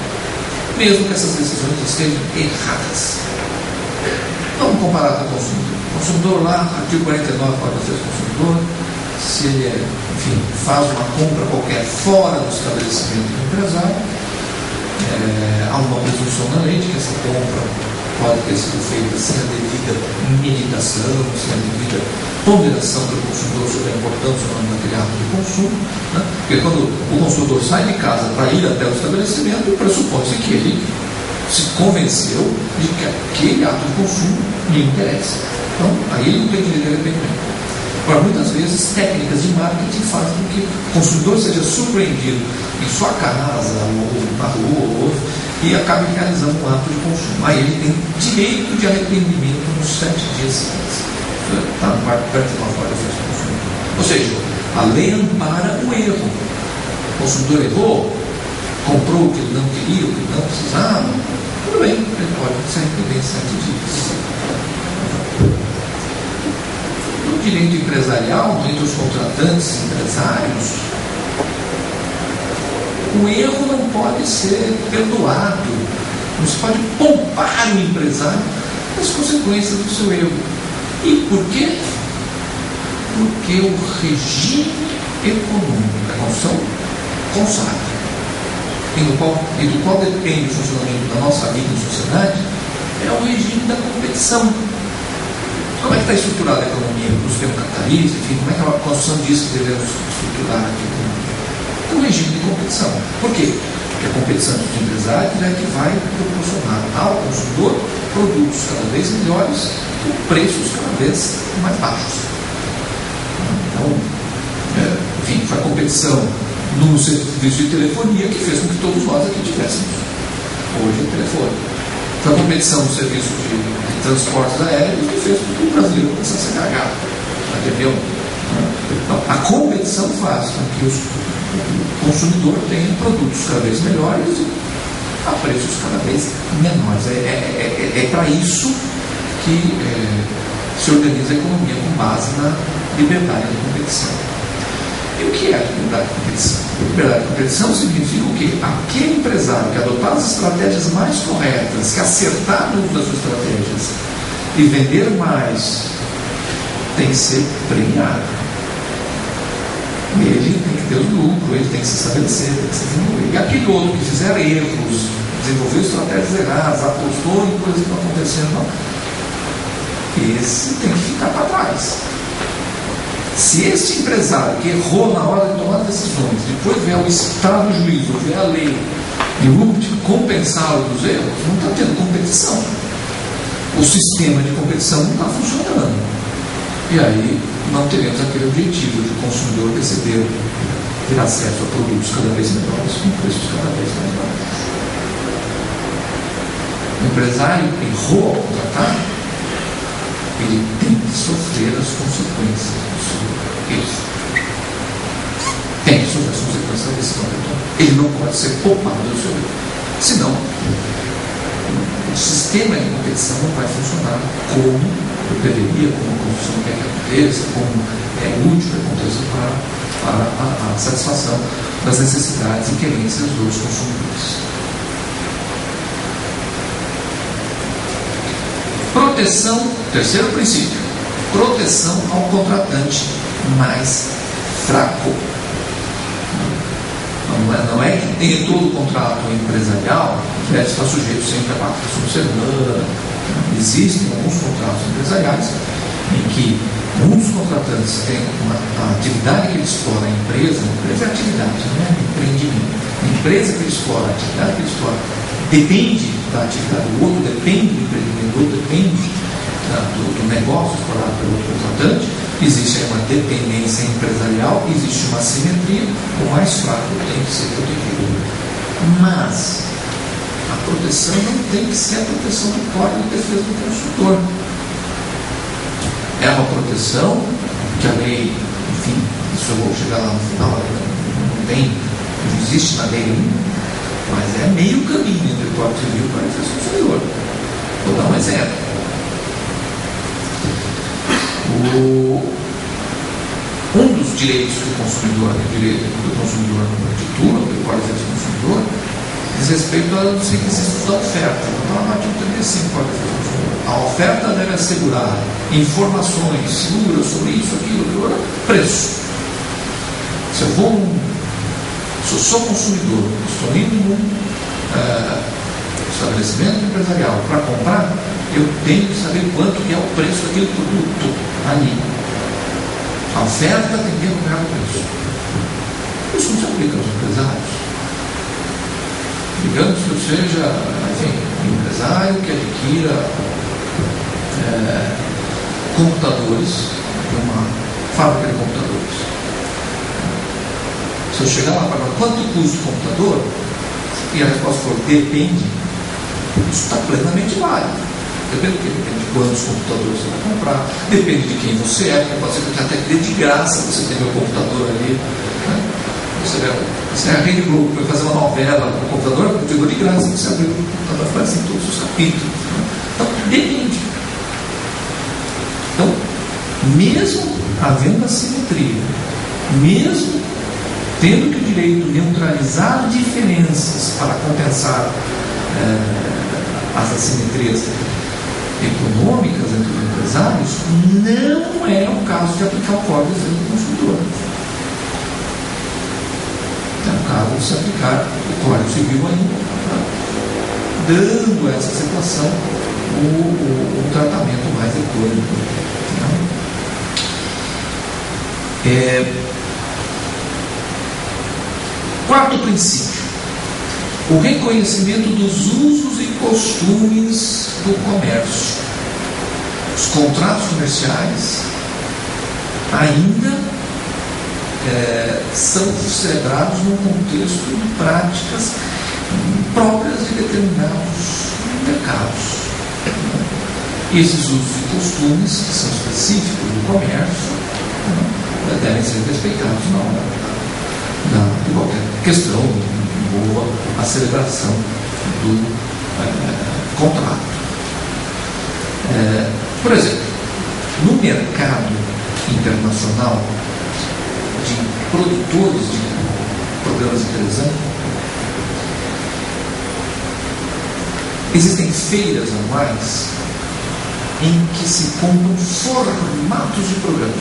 mesmo que essas decisões estejam erradas. Vamos comparar com o consumidor. O consumidor lá, artigo 49, parágrafo 3 do consumidor, se ele, enfim, faz uma compra qualquer fora do estabelecimento do empresário, há uma presunção na lei de que essa compra pode ter sido feita sem a devida meditação, sem a devida ponderação do consumidor sobre a importância do material de consumo, né? Porque quando o consumidor sai de casa para ir até o estabelecimento, pressupõe-se que ele se convenceu de que aquele ato de consumo lhe interessa. Então, aí ele não tem direito de arrependimento. Agora, muitas vezes, técnicas de marketing fazem com que o consumidor seja surpreendido em sua casa, ou na rua, e acabe realizando um ato de consumo. Aí ele tem direito de arrependimento nos 7 dias seguintes. Está no quarto perto de uma forma de consumidor. Ou seja, a lei ampara o erro. O consumidor errou, comprou o que ele não queria, o que ele não precisava, tudo bem, ele pode se arrepender em 7 dias. No direito empresarial, entre os contratantes empresários, o erro não pode ser perdoado, não se pode poupar o empresário das consequências do seu erro. E por quê? Porque o regime econômico, a Constituição consagra, e do qual depende o funcionamento da nossa vida em sociedade, é o regime da competição. Como é que está estruturada a economia? No sistema capitalista, enfim, como é que a Constituição diz que devemos estruturar a economia? É um regime de competição. Por quê? Porque a competição entre os empresários é que vai proporcionar ao consumidor produtos cada vez melhores com preços cada vez mais baixos. Então, enfim, foi a competição no serviço de telefonia que fez com que todos nós aqui tivéssemos hoje o telefone. Foi a competição no serviço de transportes aéreos que fez com que o brasileiro começasse a cagar. Entendeu? Então, a competição faz com que o consumidor tenha produtos cada vez melhores e a preços cada vez menores. É para isso que se organiza a economia com base na liberdade de competição. E o que é a liberdade de competição? Liberdade de competição significa o quê? Aquele empresário que adotar as estratégias mais corretas, que acertar no uso das suas estratégias e vender mais, tem que ser premiado. Ele tem que ter o lucro, ele tem que se estabelecer, tem que se desenvolver. E aquele outro que fizer erros, desenvolveu estratégias erradas, apostou em coisas que não aconteceram, não, esse tem que ficar para trás. Se este empresário que errou na hora de tomar decisões, depois vier o Estado do juízo, vier a lei, e o último compensá-lo dos erros, não está tendo competição. O sistema de competição não está funcionando. E aí não teremos aquele objetivo de o consumidor receber, ter acesso a produtos cada vez melhores, com preços cada vez mais baixos. O empresário errou ao contratar, ele tem que sofrer as consequências do seu erro. Tem que sofrer as consequências da decisão que ele toma. Ele não pode ser poupado do seu erro. Senão, o sistema de competição não vai funcionar como deveria, como a Constituição quer que aconteça, como é útil que aconteça para a satisfação das necessidades e querências dos consumidores. Proteção, terceiro princípio, proteção ao contratante mais fraco. Não é que tenha todo o contrato empresarial que deve estar sujeito sempre a pactos por semana. Existem alguns contratos empresariais em que muitos contratantes têm a atividade que ele explora, a empresa é atividade, não é empreendimento. A empresa que ele explora, a atividade que ele explora, depende da atividade do outro, depende do empreendimento do outro, depende do negócio explorado pelo outro contratante. Existe uma dependência empresarial, existe uma simetria, o mais fraco tem que ser protegido. Mas a proteção não tem que ser a proteção do Código de Defesa do Consumidor. É uma proteção que a lei, enfim, isso eu vou chegar lá no final, não existe na lei nenhuma, mas é meio caminho entre o Código Civil e a Defesa do Consumidor. Vou dar um exemplo. Um dos direitos do consumidor, titula pelo Código de Defesa do Consumidor, diz respeito aos requisitos da oferta. Então, no artigo 35 do Código de Defesa do Consumidor, a oferta deve assegurar informações seguras sobre isso, aquilo, preço. Se eu sou consumidor, estou indo num estabelecimento empresarial para comprar, eu tenho que saber quanto que é o preço daquele produto ali. A oferta tem que acompanhar o preço. Isso não se aplica aos empresários. Digamos que eu seja, enfim, um empresário que adquira computadores de uma fábrica de computadores. Se eu chegar lá e falar quanto custa o computador, e a resposta for depende, isso está plenamente válido. Depende de quantos computadores você vai comprar, depende de quem você é, porque pode ser que até dê de graça você ter meu computador ali. Né? Você é a Rede Globo, vai fazer uma novela com o computador, pegou de graça, você abriu o computador, faz assim todos os capítulos. Né? Então, depende. Então, mesmo havendo assimetria, mesmo tendo que o direito neutralizar diferenças para compensar as assimetrias econômicas entre os empresários, não é o caso de aplicar o Código de Defesa do Consumidor. É um caso necessário se aplicar o Código Civil ainda, dando a essa situação o tratamento mais econômico. Quarto princípio: o reconhecimento dos usos e costumes do comércio. Os contratos comerciais ainda são celebrados no contexto de práticas próprias de determinados mercados. E esses usos e costumes, que são específicos do comércio, devem ser respeitados na hora de qualquer questão que envolva a celebração do contrato. Por exemplo, no mercado internacional de produtores de programas de televisão, existem feiras anuais em que se compram formatos de programa.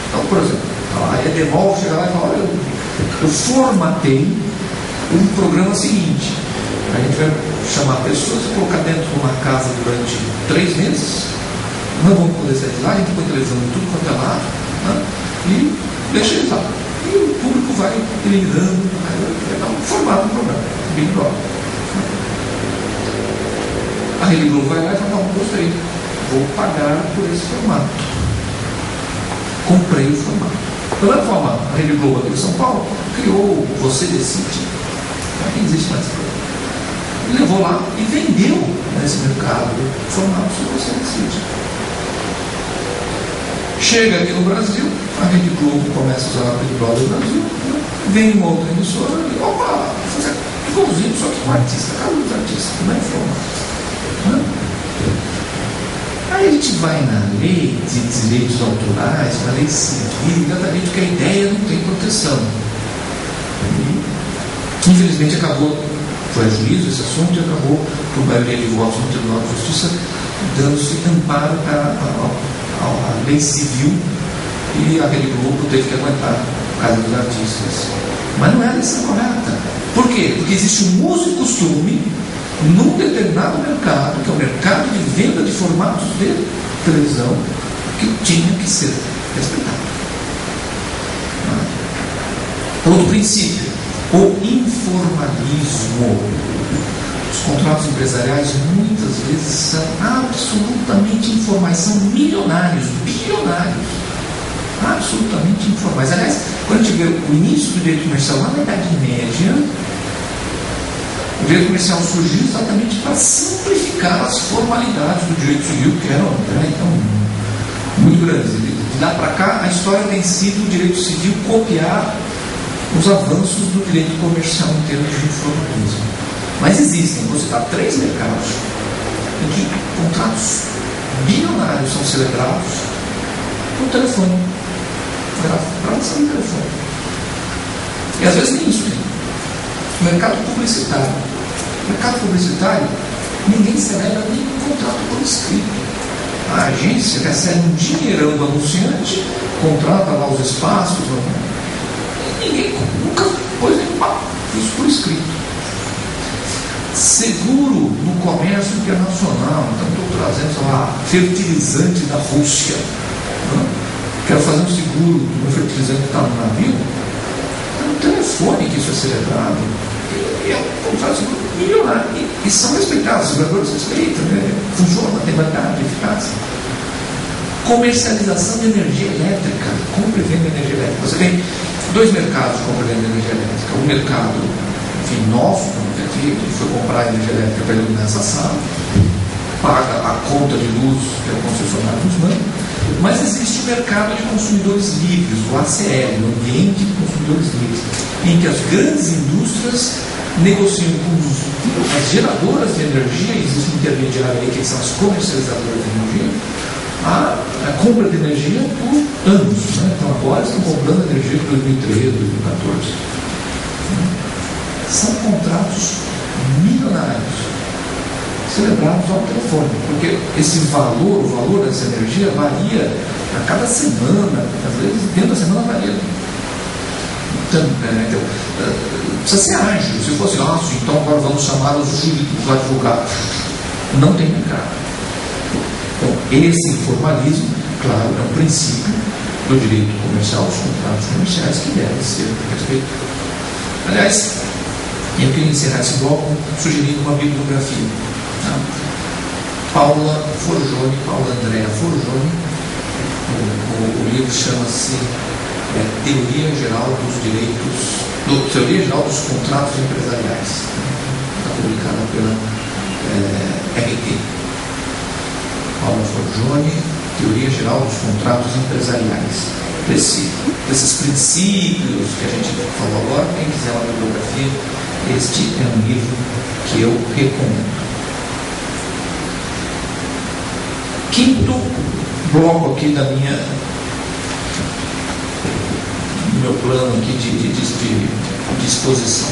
Então, por exemplo, a Edemol chega lá e fala: olha, eu formatei um programa seguinte. A gente vai chamar pessoas e colocar dentro de uma casa durante 3 meses, não vão poder sair de lá, a gente põe televisão em tudo quanto é lado, né? E deixa eles lá. E o público vai eliminando, vai dar um formato do programa, Big Brother. A Rede Globo vai lá e fala: não, gostei, vou pagar por esse formato. Comprei o formato. Da mesma forma, a Rede Globo aqui de São Paulo criou o Você Decide. Não existe mais esse programa. Ele levou lá e vendeu nesse mercado formatos que Você Decide. Chega aqui no Brasil, a Rede Globo começa a usar a Big Brother no Brasil, vem uma outra emissora e opa, fazer igualzinho, só que com artista, cada um dos artistas, não é formato. Aí a gente vai na lei de direitos autorais, na lei civil, exatamente porque a ideia não tem proteção. E, infelizmente foi a juízo esse assunto e acabou, por maioria de votos no Tribunal de Justiça, dando-se amparo à lei civil, e a Rede Globo teve que aguentar o caso dos artistas. Mas não é a lição correta. Por quê? Porque existe um uso e costume num determinado mercado, que é o mercado de venda de formatos de televisão, que tinha que ser respeitado. Outro princípio: o informalismo. Os contratos empresariais muitas vezes são absolutamente informais, são milionários, bilionários, absolutamente informais. Aliás, quando a gente vê o início do direito comercial lá na Idade Média, o direito comercial surgiu exatamente para simplificar as formalidades do direito civil, que eram então, muito grandes. De lá para cá, a história tem sido o direito civil copiar os avanços do direito comercial em termos de informalismo. Mas existem, vou citar 3 mercados em que contratos bilionários são celebrados por telefone, gravação de telefone. E às vezes nem isso tem. Mercado publicitário. Mercado publicitário, ninguém celebra nenhum contrato por escrito. A agência recebe um dinheirão do anunciante, contrata lá os espaços, e ninguém nunca pôs nenhum papo, isso por escrito. Seguro no comércio internacional. Então estou trazendo, sei lá, fertilizante da Rússia. Quero fazer um seguro do meu fertilizante que está no navio. É no telefone que isso é celebrado. E é um contrato milionário. E são respeitados, os seguradores respeitam, né? Funciona, tem validade, eficácia. Comercialização de energia elétrica. Compra e venda de energia elétrica. Você tem 2 mercados de compra e venda de energia elétrica. Um mercado, enfim, nosso, que foi comprar energia elétrica para iluminar essa sala, paga a conta de luz que o concessionário nos manda, mas existe o mercado de consumidores livres, o ACL, o ambiente de consumidores livres, em que as grandes indústrias negociam com as geradoras de energia, existe um intermediário aí que são as comercializadoras de energia, a compra de energia por anos, né? Então agora estão comprando energia por 2013, 2014. São contratos milionários celebrados ao telefone, porque esse valor, o valor dessa energia varia a cada semana, às vezes dentro da semana varia. Então, precisa ser ágil. Se fosse ágil, então agora vamos chamar os jurídicos, os advogados. Não tem mercado. Então, esse informalismo, claro, é um princípio do direito comercial, dos contratos comerciais, que deve ser respeitado. Aliás, eu queria encerrar esse bloco sugerindo uma bibliografia. Tá? Paula Andrea Forgione, o livro chama-se Teoria Geral dos Contratos Empresariais. Está publicada pela RT. Paula Forgione, Teoria Geral dos Contratos Empresariais. Desses princípios que a gente falou agora, quem quiser uma bibliografia, este é um livro que eu recomendo. Quinto bloco aqui do meu plano aqui de exposição.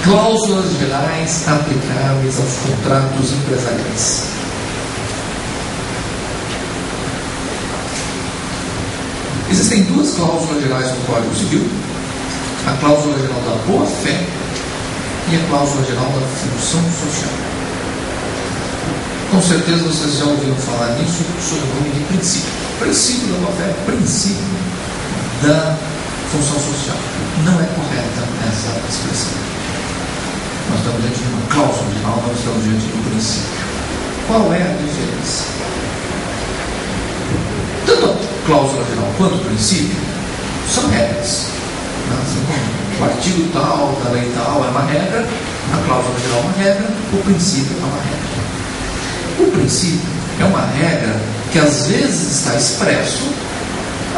Cláusulas gerais aplicáveis aos contratos empresariais. Existem duas cláusulas gerais no Código Civil: a cláusula geral da boa-fé e a cláusula geral da função social. Com certeza vocês já ouviram falar nisso sob o nome de princípio. Princípio da boa-fé, princípio da função social. Não é correta essa expressão. Nós estamos diante de uma cláusula geral, nós estamos diante de um princípio. Qual é a diferença? Tanto a cláusula geral quanto o princípio são regras. O artigo tal, da lei tal é uma regra, a cláusula geral é uma regra, o princípio é uma regra. O princípio é uma regra que às vezes está expresso,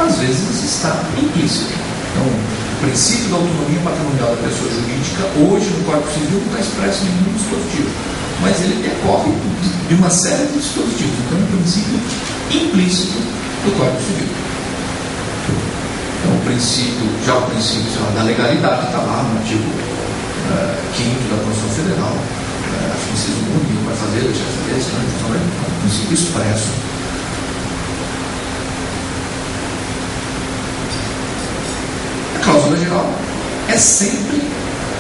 às vezes está implícito. Então, o princípio da autonomia patrimonial da pessoa jurídica, hoje no Código Civil, não está expresso em nenhum dispositivo, mas ele decorre de uma série de dispositivos. Então, é um princípio implícito do Código Civil. Então, o princípio da legalidade está lá no artigo 5º da Constituição Federal. Acho que inciso único vai fazer, deixa eu fazer, senão é um princípio expresso. A cláusula geral é sempre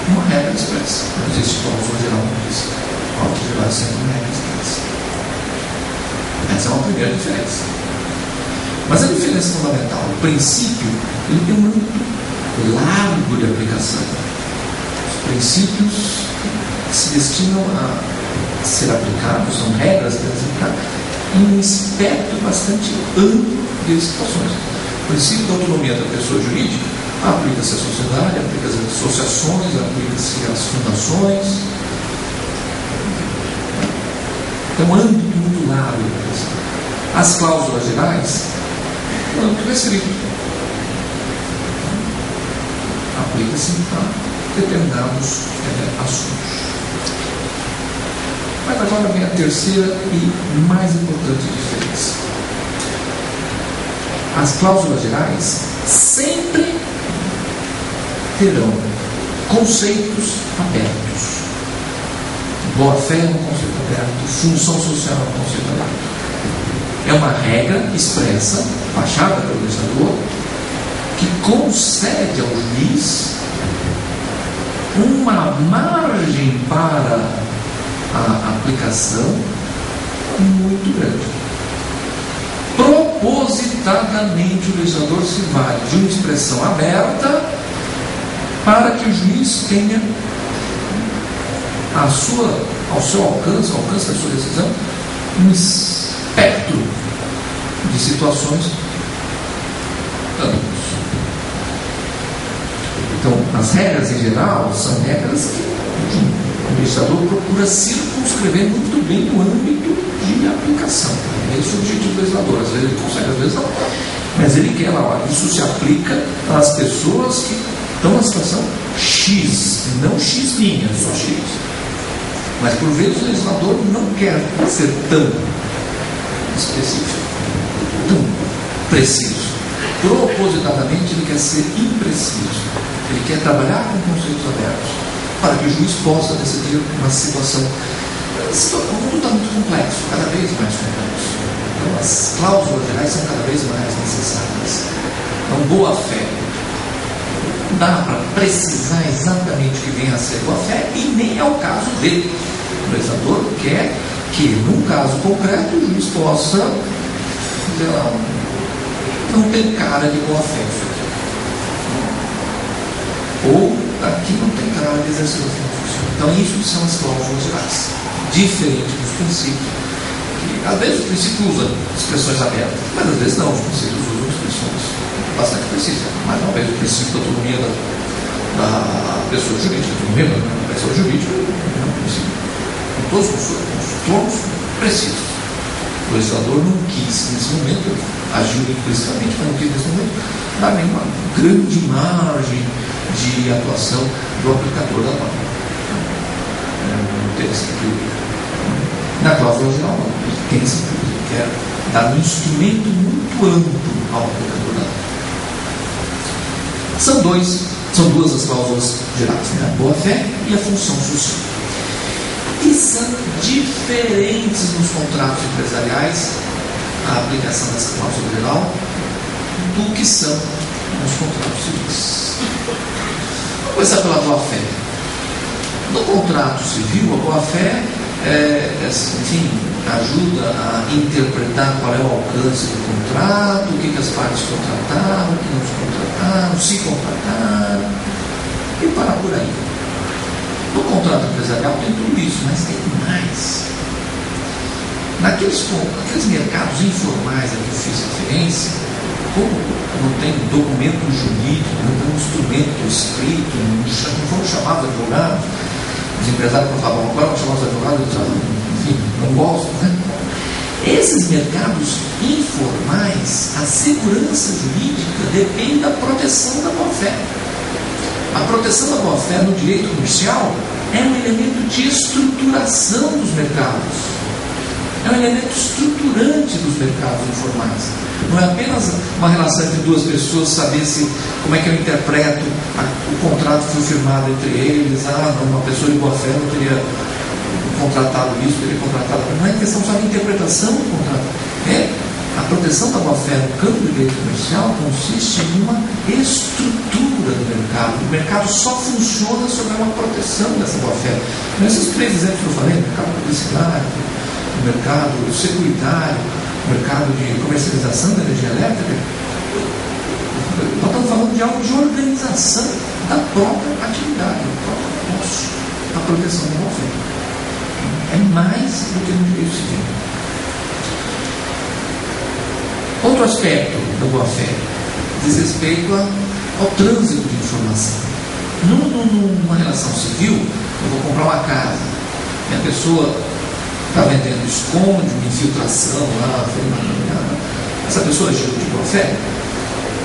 uma regra expressa. Não existe cláusula geral no princípio. A cláusula geral é sempre uma regra expressa. Essa é uma primeira diferença. Mas a diferença fundamental, o princípio, ele tem um âmbito largo de aplicação. Os princípios se destinam a ser aplicados, são regras para ser aplicadas em um espectro bastante amplo de situações. O princípio da autonomia da pessoa jurídica aplica-se à sociedade, aplica-se às associações, aplica-se às fundações. É um âmbito muito largo de aplicação. As cláusulas gerais, no âmbito restrito, aplica-se a determinados assuntos. Mas agora vem a terceira e mais importante diferença. As cláusulas gerais sempre terão conceitos abertos. Boa-fé é um conceito aberto, função social é um conceito aberto. É uma regra expressa, baixada pelo legislador, que concede ao juiz uma margem para a aplicação muito grande. Propositadamente o legislador se vale de uma expressão aberta para que o juiz tenha ao seu alcance, ao alcance da sua decisão, um espectro de situações amplas. Então, as regras em geral são regras que o legislador procura circunscrever muito bem o âmbito de aplicação. Esse é o objetivo do legislador. Às vezes ele consegue, às vezes não. Mas ele quer lá, isso se aplica às pessoas que estão na situação X, não X linha, só X. Mas por vezes o legislador não quer ser tão específico, tão preciso. Propositadamente ele quer ser impreciso. Ele quer trabalhar com conceitos abertos para que o juiz possa decidir uma situação. O mundo está muito complexo, cada vez mais complexo. Então as cláusulas gerais são cada vez mais necessárias. Então, boa fé. Não dá para precisar exatamente venha a ser boa-fé, e nem é o caso dele. O legislador quer que, num caso concreto, o juiz possa dizer lá, não tem cara de boa-fé. Ou aqui não tem cara de exercício funcional. Então, isso são as cláusulas gerais, diferente dos princípios. Às vezes o princípio usa expressões abertas, mas às vezes não, os princípios usam expressões bastante precisas. Mais uma vez, o princípio da autonomia da pessoa jurídica, a autonomia da pessoa jurídica é um princípio com todos os termos precisos. O legislador não quis, nesse momento, agiu implicitamente, mas não quis, nesse momento, dar nenhuma grande margem de atuação do aplicador da norma. Não tem esse equilíbrio. Na cláusula geral, tem esse equilíbrio, que é dar um instrumento muito amplo ao aplicador da norma. São duas as cláusulas gerais, né? A boa-fé e a função social. E são diferentes nos contratos empresariais a aplicação dessa cláusula geral do que são nos contratos civis. Vamos começar pela boa-fé. No contrato civil, a boa-fé enfim, ajuda a interpretar qual é o alcance do contrato, o que as partes contrataram, o que não se contrataram, se contrataram, e parar por aí. No contrato empresarial tem tudo isso, mas tem mais. Naqueles mercados informais a que eu fiz referência, como não tem documento jurídico, não tem um instrumento escrito, não foram chamados advogados, os empresários falavam, agora vão chamar os advogados, enfim, não gostam, né? Esses mercados informais, a segurança jurídica depende da proteção da boa-fé. A proteção da boa-fé no direito comercial é um elemento de estruturação dos mercados. É um elemento estruturante dos mercados informais. Não é apenas uma relação entre duas pessoas, saber como é que eu interpreto o contrato que foi firmado entre eles. Uma pessoa de boa-fé não teria contratado isso, teria contratado. Não é questão só de interpretação do contrato. A proteção da boa-fé no campo do direito comercial consiste em uma estrutura do mercado. O mercado só funciona se houver uma proteção dessa boa-fé. Nesses três exemplos que eu falei, o mercado publicitário, o mercado securitário, o mercado de comercialização da energia elétrica, nós estamos falando de algo de organização da própria atividade, do próprio negócio, a proteção da boa-fé. É mais do que no direito civil. Outro aspecto da boa-fé diz respeito ao trânsito de informação. Numa relação civil, eu vou comprar uma casa, e a pessoa está vendendo esconde, uma infiltração lá, essa pessoa agiu de boa-fé?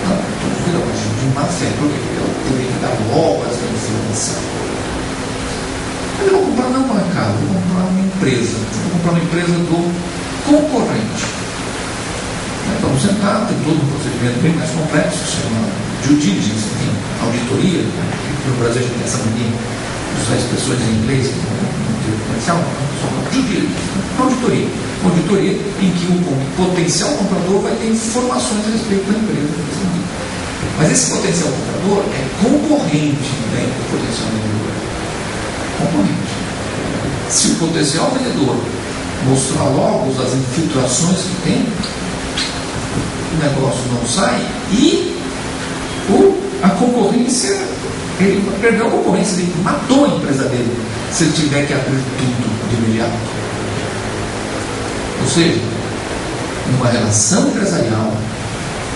Não, estou dizendo, ela agiu de má-fé, porque ela teria que dar logo essa informação. Mas eu vou comprar não uma casa, eu vou comprar uma empresa, do concorrente. Vamos sentar, tem todo um procedimento bem mais complexo, que se chama due diligence, enfim, auditoria. No Brasil a gente tem essa mania de usar expressões em inglês, no direito comercial, só due diligence, auditoria. Auditoria em que o potencial comprador vai ter informações a respeito da empresa. Mas esse potencial comprador é concorrente dentro do potencial vendedor. Concorrente. Se o potencial vendedor mostrar logo as infiltrações que tem, o negócio não sai e a concorrência, ele perdeu a concorrência, ele matou a empresa dele se ele tiver que abrir tudo de imediato. Ou seja, numa relação empresarial,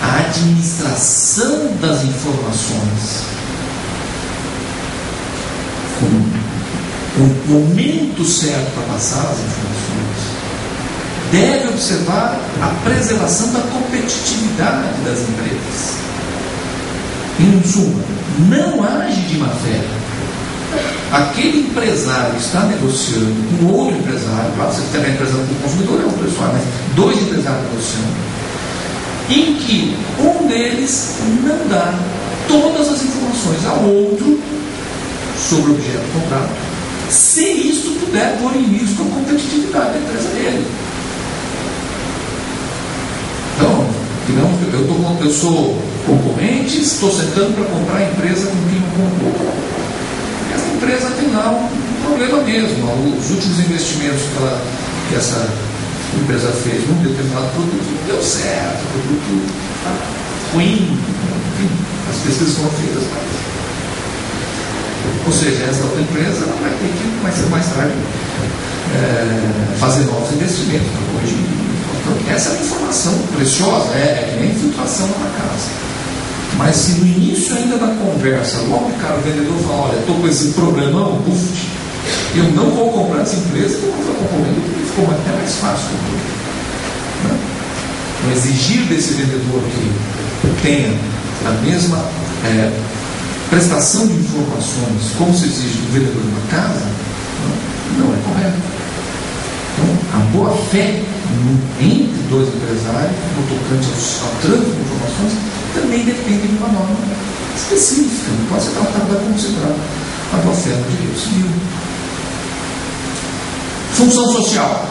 a administração das informações, o momento certo para passar as informações, deve observar a preservação da competitividade das empresas. Em suma, não age de má-fé. Aquele empresário que está negociando com outro empresário, claro, você tem uma empresa com o consumidor, é outra história, mas dois empresários negociando, em que um deles não dá todas as informações ao outro sobre o objeto do contrato, se isso puder pôr em risco a competitividade da empresa dele. Então, digamos que eu sou concorrente, estou sentando para comprar a empresa com quem eu compro. Essa empresa lá um problema mesmo. Os últimos investimentos que essa empresa fez num determinado produto não deu certo, produto ruim, enfim, as pesquisas foram feitas mais. Ou seja, essa outra empresa ela vai ter que mais tarde fazer novos investimentos. Hoje, então, essa é uma informação preciosa, é que nem infiltração na casa. Mas se no início ainda da conversa, logo cara, o vendedor fala, olha, estou com esse problemão, eu não vou comprar essa empresa, eu vou comprar concorrendo, porque ficou até mais fácil. Né? Então, exigir desse vendedor que tenha a mesma prestação de informações como se exige do vendedor de uma casa, não é correto. Então, a boa-fé entre dois empresários, no tocante ao trânsito de informações, também depende de uma norma específica, não pode ser tratada como se trata a boa-fé no direito civil. Função social.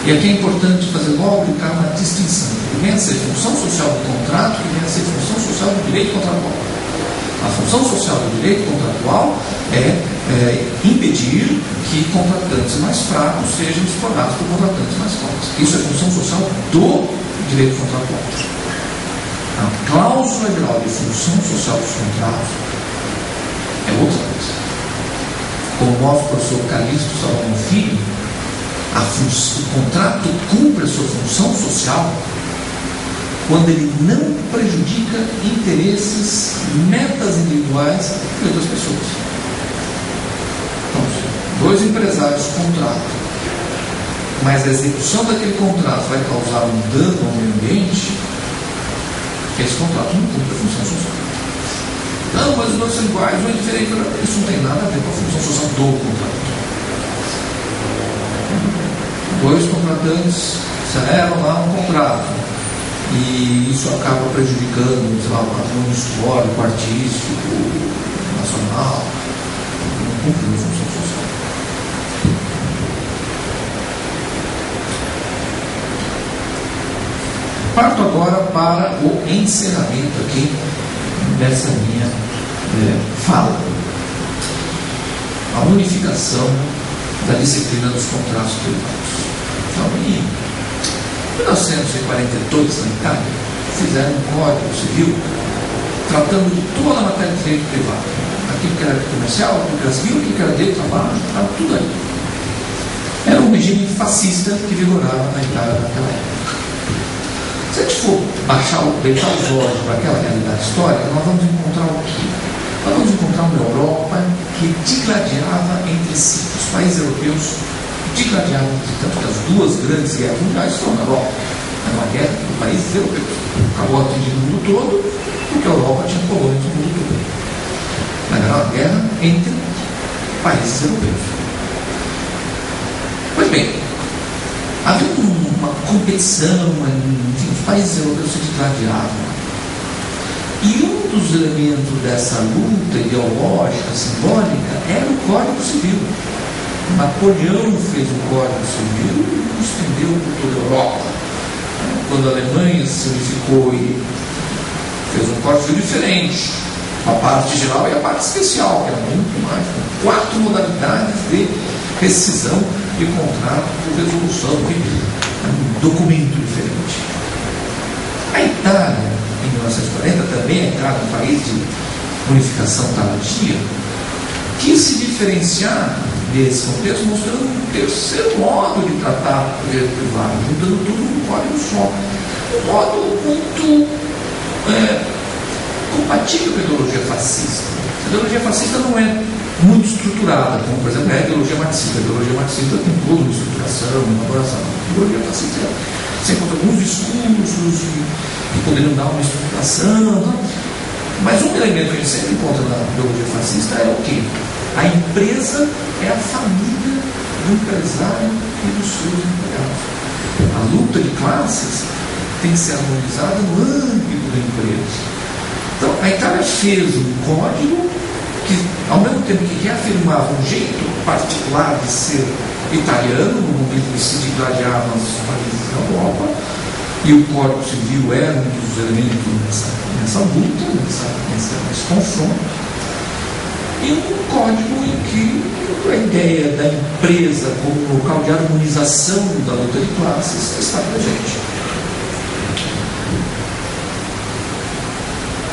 E aqui é importante fazer logo uma distinção. Que vem a ser função social do contrato, que vem a ser função social do direito contratual. A função social do direito contratual é impedir que contratantes mais fracos sejam explorados por contratantes mais fortes. Isso é função social do direito contratual. A cláusula geral de função social dos contratos é outra coisa. Como mostra o professor Calixto Salomão Filho, o contrato cumpre a sua função social quando ele não prejudica interesses, metas individuais de outras pessoas. Então, dois empresários contratam, mas a execução daquele contrato vai causar um dano ao meio ambiente, esse contrato não cumpre a função social. Não, mas os dois são iguais, um é diferente, isso não tem nada a ver com a função social do contrato. Dois contratantes celebram lá um contrato e isso acaba prejudicando, sei lá, o patrimônio histórico, artístico, nacional, não cumpre a função social. Parto agora para o encerramento aqui dessa minha fala. A unificação da disciplina dos contratos privados. Então, em 1942, na Itália, fizeram um código civil tratando de toda a matéria de direito privado. Aquilo que era comercial, aquilo que era civil, aquilo que era direito do trabalho, estava tudo aí. Era um regime fascista que vigorava na Itália naquela época. Se a gente for deitar os olhos para aquela realidade histórica, nós vamos encontrar o quê? Nós vamos encontrar uma Europa que digladiava entre si. Os países europeus digladiavam entre si, tanto que as duas grandes guerras mundiais foram na Europa. Era uma guerra entre países europeus. Acabou atingindo o mundo todo, porque a Europa tinha colônias no mundo todo. Mas era uma guerra entre países europeus. Pois bem, havia uma competição, enfim, os países europeus se digladiavam. E um dos elementos dessa luta ideológica, simbólica, era o Código Civil. Napoleão fez o Código Civil e estendeu por toda a Europa. Quando a Alemanha se unificou e fez um Código Civil diferente, a parte geral e a parte especial, que era muito mais, com 4 modalidades de rescisão de contrato por resolução, um documento diferente. A Itália, em 1940, também é claro, um país de unificação tardia, quis se diferenciar desse contexto, mostrando um terceiro modo de tratar o direito privado, juntando tudo num código só. Um modo muito compatível com a ideologia fascista. A ideologia fascista não é muito estruturada, como por exemplo é a ideologia marxista. A ideologia marxista tem toda uma estruturação, uma elaboração. A ideologia fascista você encontra alguns discursos que poderiam dar uma estruturação, mas um elemento que a gente sempre encontra na ideologia fascista é o quê? A empresa é a família do empresário e dos seus empregados. A luta de classes tem que ser harmonizada no âmbito da empresa. Então, a Itália fez um código que, ao mesmo tempo que reafirmava um jeito particular de ser italiano, no momento que se digladiavam os países da Europa, e o Código Civil era um dos elementos nessa luta, nesse confronto. e um código em que a ideia da empresa como local de harmonização da luta de classes está presente.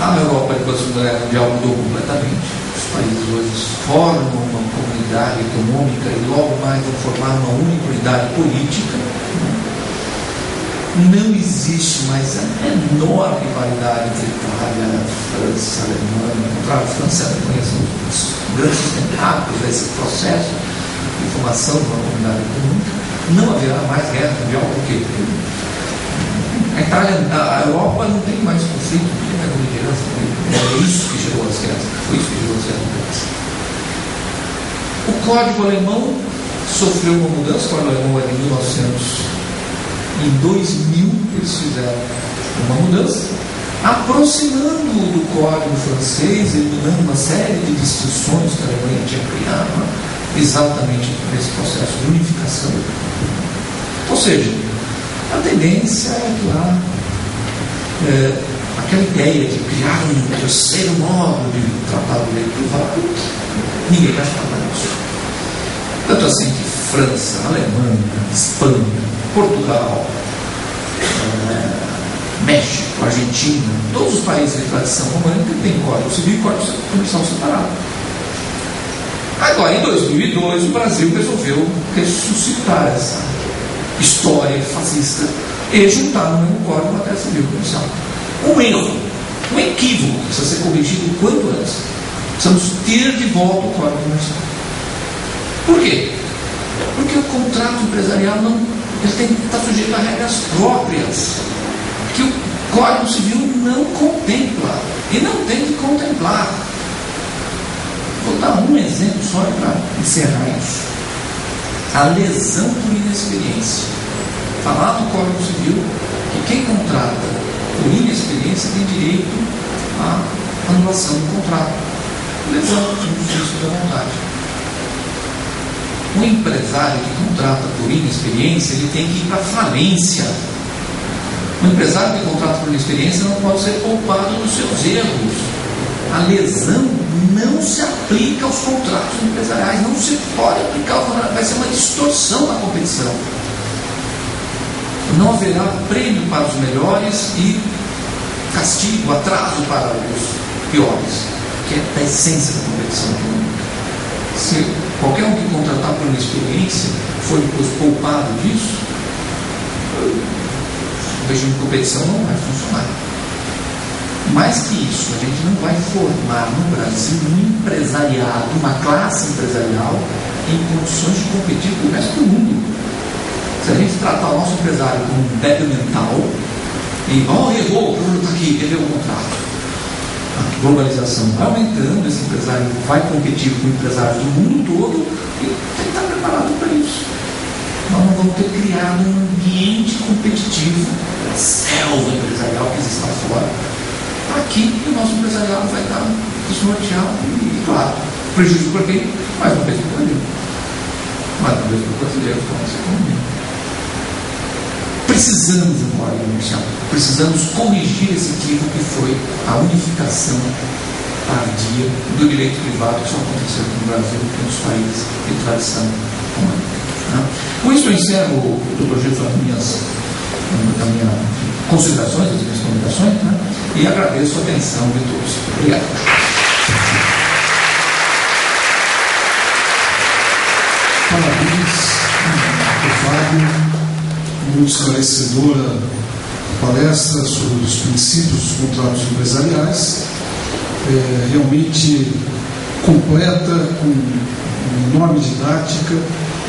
A Europa depois da Segunda Guerra Mundial mudou completamente. Os países hoje formam uma comunidade econômica e logo mais vão formar uma única unidade política. Não existe mais a menor rivalidade entre Itália, França, Alemanha. Ao contrário, França e Alemanha são os grandes sustentáculos desse processo de formação de uma comunidade econômica. Não haverá mais guerra mundial, por quê? A Europa não tem mais conflito, não tem mais liderança. É isso que gerou as guerras. Foi isso que gerou as guerras. O Código Alemão sofreu uma mudança. O Código Alemão é de 1900. Em 2000 eles fizeram uma mudança, aproximando do Código francês, eliminando uma série de distinções que a Alemanha tinha criado, exatamente nesse processo de unificação. Ou seja, a tendência é que lá aquela ideia de criar um terceiro modo de tratar o direito privado, ninguém vai falar disso. Tanto assim que França, Alemanha, Espanha, Portugal, México, Argentina, todos os países de tradição românica têm Código Civil e Código Comercial separado. Agora, em 2002, o Brasil resolveu ressuscitar essa história fascista e juntar no mesmo Código Matéria Civil e Comercial. Um erro, um equívoco que precisa ser corrigido o quanto antes. Precisamos ter de volta o Código Comercial. Por quê? Porque o contrato empresarial ele tem que estar sujeito a regras próprias que o Código Civil não contempla e não tem que contemplar. Vou dar um exemplo só para encerrar isso. A lesão por inexperiência. Falar do Código Civil que quem contrata por inexperiência tem direito à anulação do contrato. Lesão no juízo da vontade. Um empresário que contrata por inexperiência, ele tem que ir para a falência. Um empresário que contrata por inexperiência não pode ser poupado dos seus erros. A lesão não se aplica aos contratos empresariais, não se pode aplicar, vai ser uma distorção na competição. Não haverá prêmio para os melhores e castigo, atraso para os piores, que é da essência da competição econômica. Se qualquer um que contratar por inexperiência for depois poupado disso, o regime de competição não vai funcionar. Mais que isso, a gente não vai formar no Brasil um empresariado, uma classe empresarial em condições de competir com o resto do mundo. Se a gente tratar o nosso empresário como um débil mental e errou, está aqui, quer ver o contrato. A globalização vai aumentando, esse empresário vai competir com empresários do mundo todo e tem que estar preparado para isso. Nós não vamos ter criado um ambiente competitivo, a selva empresarial que existe lá fora. Aqui o nosso empresariado vai estar desnorteado e, claro, prejuízo para quem? Mais uma vez para o Brasil. Mais uma vez para o brasileiro, para a nossa economia. Precisamos de um código comercial. Precisamos corrigir esse equívoco que foi a unificação tardia do direito privado que só aconteceu no Brasil e nos países de tradição românica. Com isso eu encerro o projeto das minhas considerações, das minhas comunicações, e agradeço a atenção de todos. Obrigado. Parabéns, Fábio. Muito esclarecedora palestra sobre os princípios dos contratos empresariais, realmente completa, com enorme didática,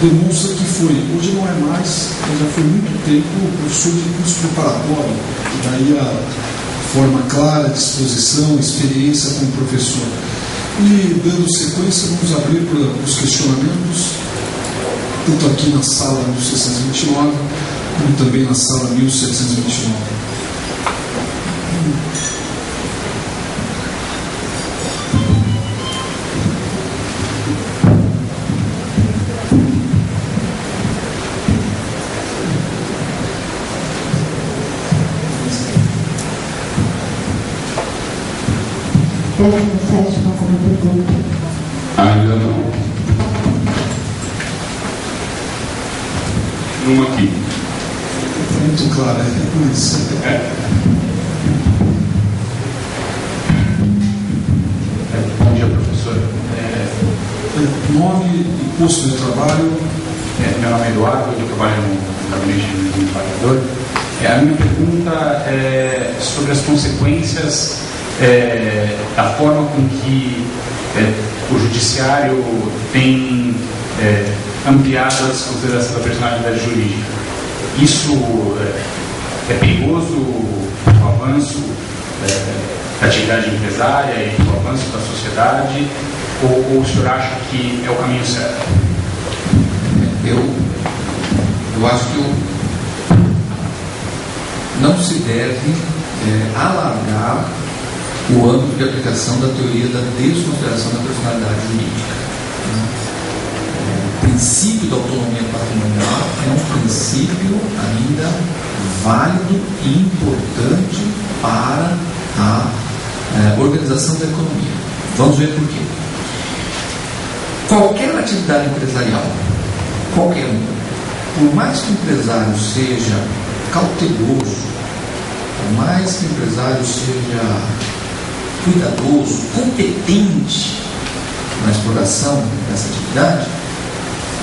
demonstra que hoje não é mais, mas já foi muito tempo, professor de curso preparatório, e daí a forma clara de exposição, experiência como professor. E dando sequência, vamos abrir para os questionamentos, tanto aqui na sala 1629, como também na sala 1729. Pede mensagem para fazer pergunta. numa clínica. Muito claro, é isso. Bom dia, professor. Nome e posto de trabalho. Meu nome é Eduardo, eu trabalho no gabinete do embargador. A minha pergunta é sobre as consequências da forma com que o judiciário tem ampliado as considerações da personalidade jurídica. Isso é perigoso o avanço da atividade empresária e o avanço da sociedade, ou o senhor acha que é o caminho certo? Eu acho que não se deve alargar o âmbito de aplicação da teoria da desconsideração da personalidade jurídica. O princípio da autonomia patrimonial é um princípio ainda válido e importante para a organização da economia. Vamos ver por quê. Qualquer atividade empresarial, qualquer uma, por mais que o empresário seja cauteloso, por mais que o empresário seja cuidadoso, competente na exploração dessa atividade,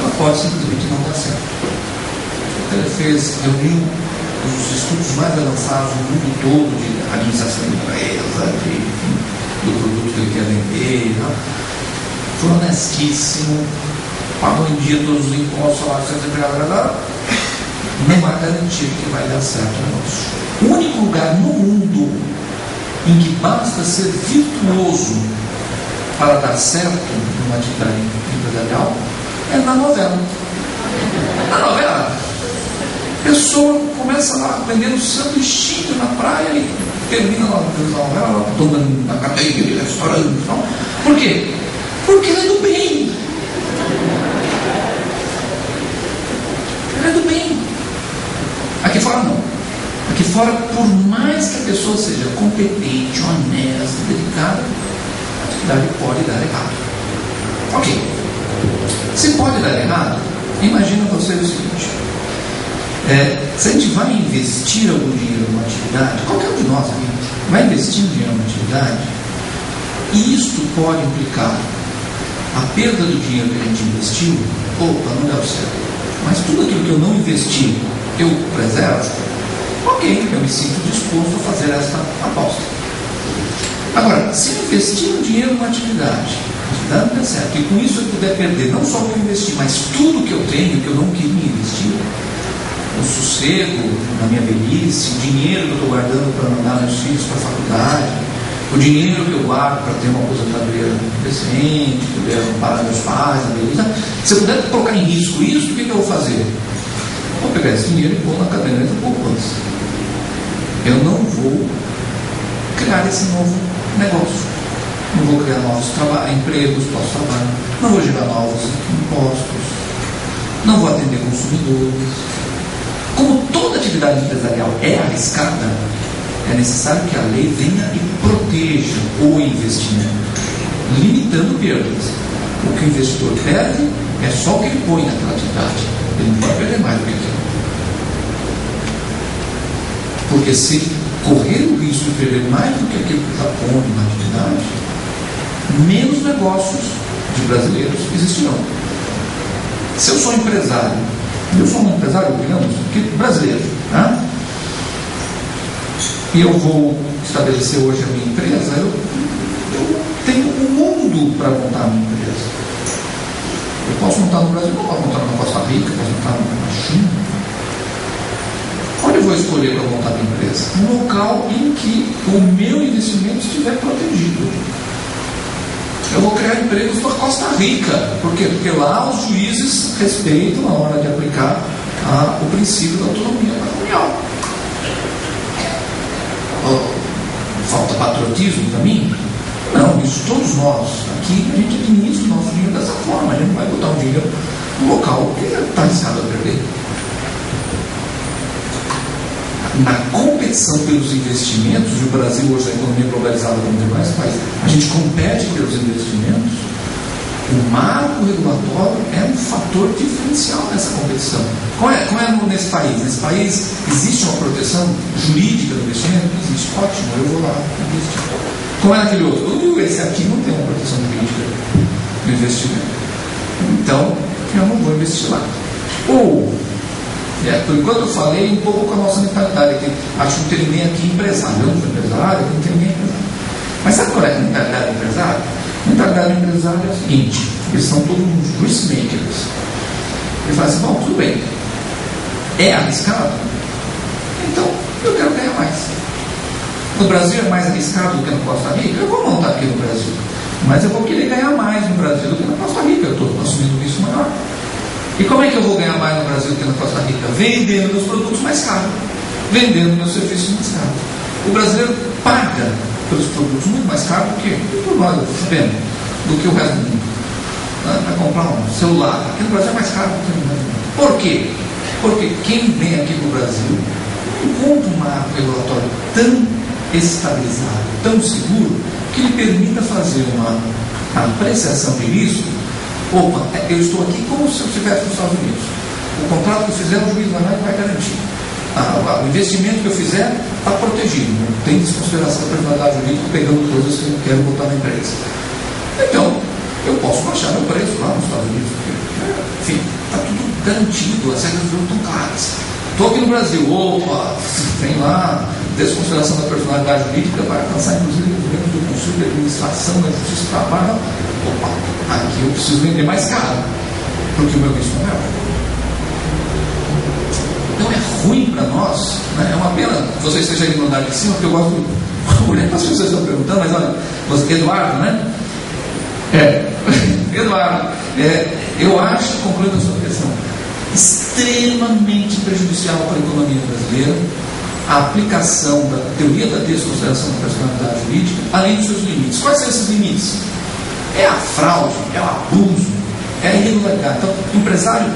ela pode simplesmente não dar certo. Ele reuniu os estudos mais avançados no mundo todo de administração de empresa, do produto que ele quer vender, foi honestíssimo, pagou em dia todos os impostos, salário, não há garantia que vai dar certo o negócio. O único lugar no mundo em que basta ser virtuoso para dar certo numa atividade empresarial é na novela. Na novela, a pessoa começa lá vendendo sanduichinho na praia e termina lá na novela, tomando na cadeia de restaurante e tal. Por quê? Porque ele é do bem. Ele é do bem. Aqui fora não. Aqui fora, por mais que a pessoa seja competente, honesta, dedicada, a atividade pode dar errado. Ok. Se pode dar errado, imagina você o seguinte: se a gente vai investir algum dinheiro numa atividade, qualquer um de nós aqui vai investir dinheiro numa atividade, e isto pode implicar a perda do dinheiro que a gente investiu. Opa, não deu certo. Mas tudo aquilo que eu não investi, eu preservo. Ok, eu me sinto disposto a fazer essa aposta. Agora, se eu investir um dinheiro numa atividade, a atividade não der certo, e com isso eu puder perder não só o que eu investi, mas tudo que eu tenho, que eu não queria investir, o sossego na minha velhice, o dinheiro que eu estou guardando para mandar meus filhos para a faculdade, o dinheiro que eu guardo para ter uma aposentadoria decente, poder amparar meus pais, na velhice, se eu puder colocar em risco isso, o que eu vou fazer? Vou pegar esse dinheiro e pôr na caderneta de poupança. Eu não vou criar esse novo negócio. Não vou criar novos empregos pós-trabalho. Não vou gerar novos impostos. Não vou atender consumidores. Como toda atividade empresarial é arriscada, é necessário que a lei venha e proteja o investimento, limitando perdas. O que o investidor perde é só o que ele põe naquela atividade. Ele não pode perder mais do que aquilo. Porque se correr o risco de perder mais do que aquilo que está pondo na atividade, menos negócios de brasileiros existirão. Se eu sou empresário, digamos, brasileiro, né? E eu vou estabelecer hoje a minha empresa, eu tenho um mundo para montar a minha empresa. Eu posso montar no Brasil, não posso montar na Costa Rica, posso montar na China. Onde eu vou escolher para montar a minha empresa? Um local em que o meu investimento estiver protegido. Eu vou criar empregos na Costa Rica. Por quê? Porque lá os juízes respeitam, na hora de aplicar, o princípio da autonomia patrimonial. Falta patriotismo para mim? Não, isso todos nós. Aqui a gente administra o nosso dinheiro dessa forma. A gente não vai botar um dinheiro no local que está arriscado a perder. Na competição pelos investimentos, e o Brasil hoje é a economia globalizada como demais países, a gente compete pelos investimentos, O marco regulatório é um fator diferencial nessa competição. Como é nesse país? Nesse país existe uma proteção jurídica do investimento? Existe. Ótimo, eu vou lá investir. Como é naquele outro? Esse aqui não tem uma proteção jurídica do investimento. Então, eu não vou investir lá. Ou, por enquanto eu falei um pouco com a nossa mentalidade aqui. Acho que não tem ninguém aqui empresário. Eu não sou empresário, não tem ninguém empresário. Mas sabe qual é a mentalidade do empresário? A mentalidade do empresário é a seguinte: eles são todos uns risk makers. Ele fala assim: bom, tudo bem, é arriscado, então eu quero ganhar mais. No Brasil é mais arriscado do que na Costa Rica, eu vou montar aqui no Brasil, mas eu vou querer ganhar mais no Brasil do que na Costa Rica, eu estou assumindo um risco maior. E como é que eu vou ganhar mais no Brasil do que na Costa Rica? Vendendo meus produtos mais caros, vendendo meus serviços mais caros. O brasileiro paga pelos produtos muito mais caros do que o resto do mundo. Para comprar um celular aqui no Brasil é mais caro do que no mundo. Por quê? Porque quem vem aqui para o Brasil encontra um marco regulatório tão estabilizado, tão seguro, que lhe permita fazer uma apreciação de risco. Opa, eu estou aqui como se eu estivesse nos Estados Unidos. O contrato que eu fizer, o juiz vai lá e vai garantir. O investimento que eu fizer está protegido, não tem desconsideração da personalidade jurídica pegando coisas que eu não quero botar na empresa. Então, eu posso baixar meu preço lá nos Estados Unidos, porque, enfim, está tudo garantido, as regras não estão claras. Estou aqui no Brasil, opa, tem lá desconsideração da personalidade jurídica, vai alcançar inclusive o governo do Conselho de Administração, da Justiça do Trabalho. Opa, aqui eu preciso vender mais caro, porque o meu risco é maior. Então é ruim para nós, né? É uma pena que você esteja aí no andar de cima, porque eu gosto de olhar para as pessoas que estão perguntando, mas olha, você, Eduardo, né? Eduardo, eu acho, concluindo a sua questão, extremamente prejudicial para a economia brasileira a aplicação da teoria da desconsideração da personalidade jurídica, além dos seus limites. Quais são esses limites? É a fraude, é o abuso, é a irregularidade. Então, o empresário,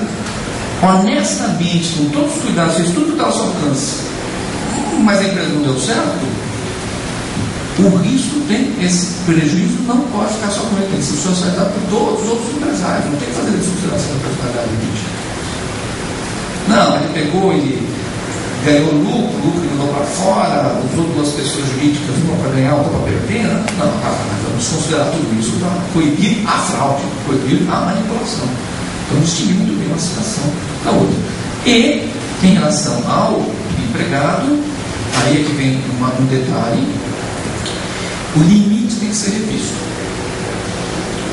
honestamente, com todos os cuidados, fez tudo que está ao seu alcance, mas a empresa não deu certo, o risco tem, esse prejuízo não pode ficar só com ele, tem que ser socializado por todos os outros empresários, não tem que fazer desconsideração da personalidade jurídica. Não, ele pegou, ele ganhou lucro mandou para fora, usou duas pessoas jurídicas, uma para ganhar, outra para perder. Não, mas vamos considerar tudo isso para coibir a fraude, coibir a manipulação. Então, distinguir muito bem uma situação da outra. E, em relação ao empregado, aí é que vem um detalhe: o limite tem que ser revisto.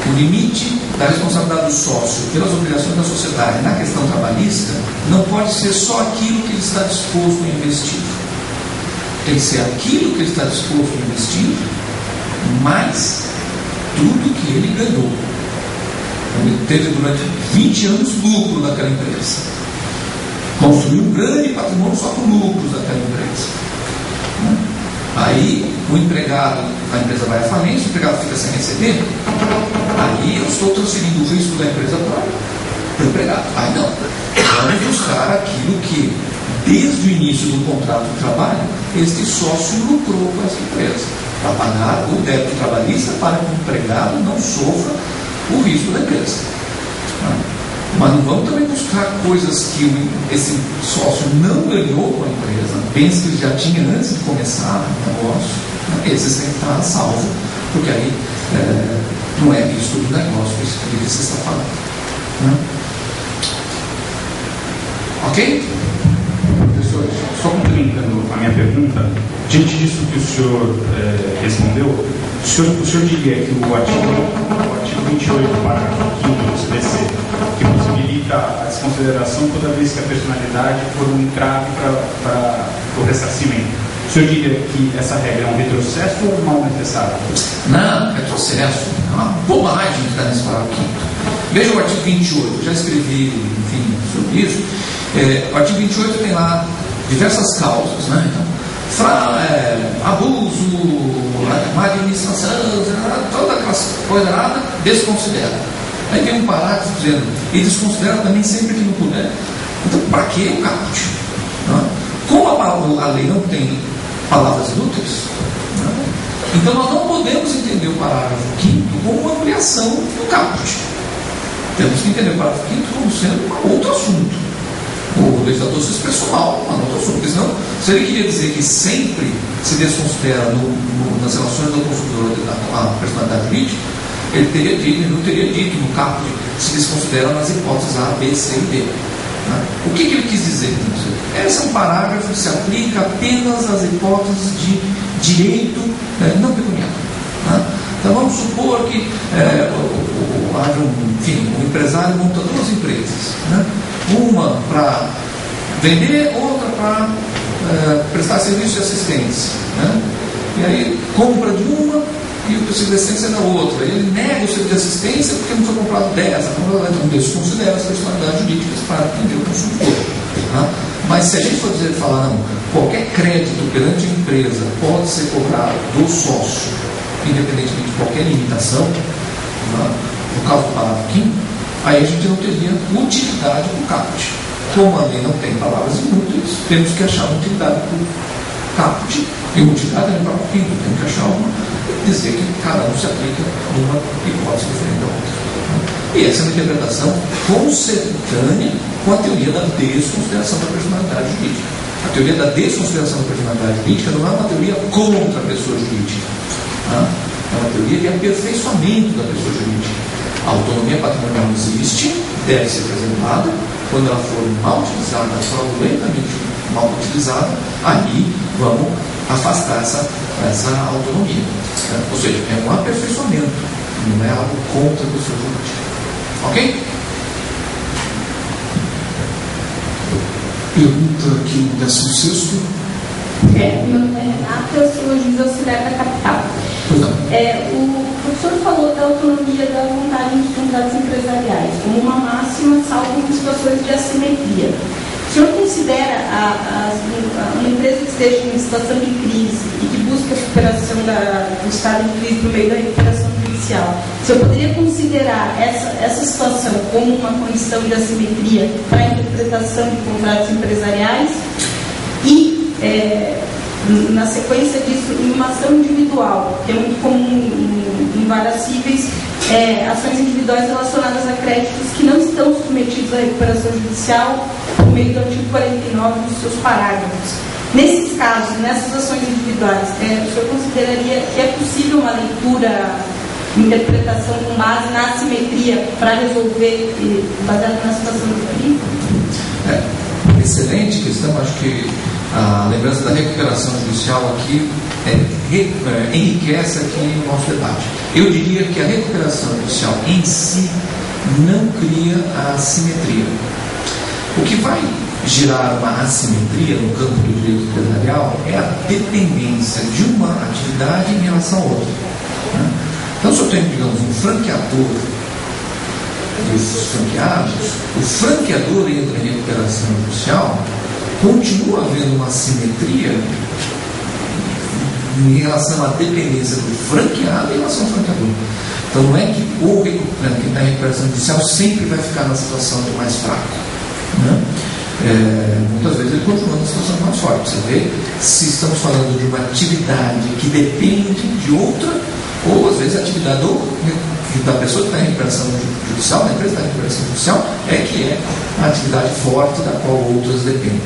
O limite da responsabilidade do sócio pelas obrigações da sociedade na questão trabalhista não pode ser só aquilo que ele está disposto a investir. Tem que ser aquilo que ele está disposto a investir, mais tudo que ele ganhou. Ele teve durante 20 anos lucro naquela empresa. Construiu um grande patrimônio só com lucros daquela empresa. Aí o empregado, a empresa vai à falência, o empregado fica sem receber, aí eu estou transferindo o risco da empresa para o empregado. Aí não, vamos buscar aquilo que, desde o início do contrato de trabalho, este sócio lucrou com essa empresa, para pagar o débito trabalhista para que o empregado não sofra o risco da empresa. Mas não vamos também buscar coisas que esse sócio não ganhou com a empresa, bens que ele já tinha antes de começar o negócio, esses têm que estar salvo, porque aí não é risco do negócio, isso que você está falando. Né? Ok? Professor, só complementando a minha pergunta, diante disso que o senhor respondeu, o senhor diria que o artigo 28, parágrafo 5º do CDC, que possibilita a desconsideração toda vez que a personalidade for um entrave para o ressarcimento, o senhor diria que essa regra é um retrocesso ou um mal necessário? Não, retrocesso é uma bobagem que está nesse parágrafo 5º. Veja o artigo 28, eu já escrevi, enfim, sobre isso. O artigo 28 tem lá diversas causas, né? Então, abuso, má administração, toda aquela coisa errada, desconsidera. Aí tem um parágrafo dizendo, e desconsidera também sempre que não puder. Então, para que o caput? Como a lei não tem palavras inúteis, então nós não podemos entender o parágrafo 5º como uma ampliação do caput. temos que entender o parágrafo 5º como sendo um outro assunto. O legislador se expressou mal, mas outro assunto, porque senão, se ele queria dizer que sempre se desconsidera nas relações do consumidor a personalidade jurídica, ele não teria dito no caput se desconsidera nas hipóteses A, B, C e D. Né? O que ele quis dizer com isso? Esse é um parágrafo que se aplica apenas às hipóteses de direito não pecuniário. Né? Então vamos supor que um empresário monta duas empresas, né? Uma para vender, outra para prestar serviço de assistência, né? E aí compra de uma e o serviço de assistência da outra. Ele nega o serviço de assistência porque não foi comprado 10, então desconsidera as personalidades jurídicas para atender o consumidor. Né? Mas se a gente for falar, não, qualquer crédito perante a empresa pode ser cobrado do sócio, independentemente de qualquer limitação, né? No caso do parágrafo 5º, aí a gente não teria utilidade para o caput. Como a lei não tem palavras inúteis, temos que achar utilidade para o caput. E utilidade é para o 5º, temos que achar uma e dizer que cada um se aplica numa hipótese diferente da outra. E essa é uma interpretação consentânea com a teoria da desconsideração da personalidade jurídica. A teoria da desconsideração da personalidade jurídica não é uma teoria contra a pessoa jurídica. É uma teoria de aperfeiçoamento da pessoa jurídica. A autonomia patrimonial existe, deve ser preservada. Quando ela for mal utilizada, fraudulentamente mal utilizada, aí vamos afastar essa autonomia. Ou seja, é um aperfeiçoamento, não é algo contra a pessoa jurídica. Ok? Pergunta aqui no 16º. Meu nome é Renata, eu sou juiz auxiliar da capital. O professor falou da autonomia da vontade dos contratos empresariais como uma máxima, salvo em situações de assimetria. O senhor considera uma empresa que esteja em situação de crise e que busca a superação do estado de crise por meio da recuperação judicial, o senhor poderia considerar essa situação como uma condição de assimetria para a interpretação de contratos empresariais? E na sequência disso, em uma ação individual, que é muito comum em várias cíveis, ações individuais relacionadas a créditos que não estão submetidos à recuperação judicial por meio do artigo 49 dos seus parágrafos. Nesses casos, nessas ações individuais, o senhor consideraria que é possível uma leitura, interpretação com base na assimetria para resolver, baseado na situação do crise? Excelente questão. Acho que a lembrança da recuperação judicial aqui enriquece aqui o nosso debate. Eu diria que a recuperação judicial em si não cria a assimetria. O que vai gerar uma assimetria no campo do direito empresarial é a dependência de uma atividade em relação a outra. Né? Então, se eu tenho, digamos, um franqueador dos franqueados, o franqueador entra em recuperação judicial, continua havendo uma assimetria em relação à dependência do franqueado em relação ao franqueador. Então não é que o que está em recuperação judicial sempre vai ficar na situação do mais fraco. Né? Muitas vezes ele continua na situação mais forte. Você vê se estamos falando de uma atividade que depende de outra, ou às vezes a atividade da pessoa que está em recuperação judicial, da empresa que está em recuperação judicial, que é a atividade forte da qual outras dependem.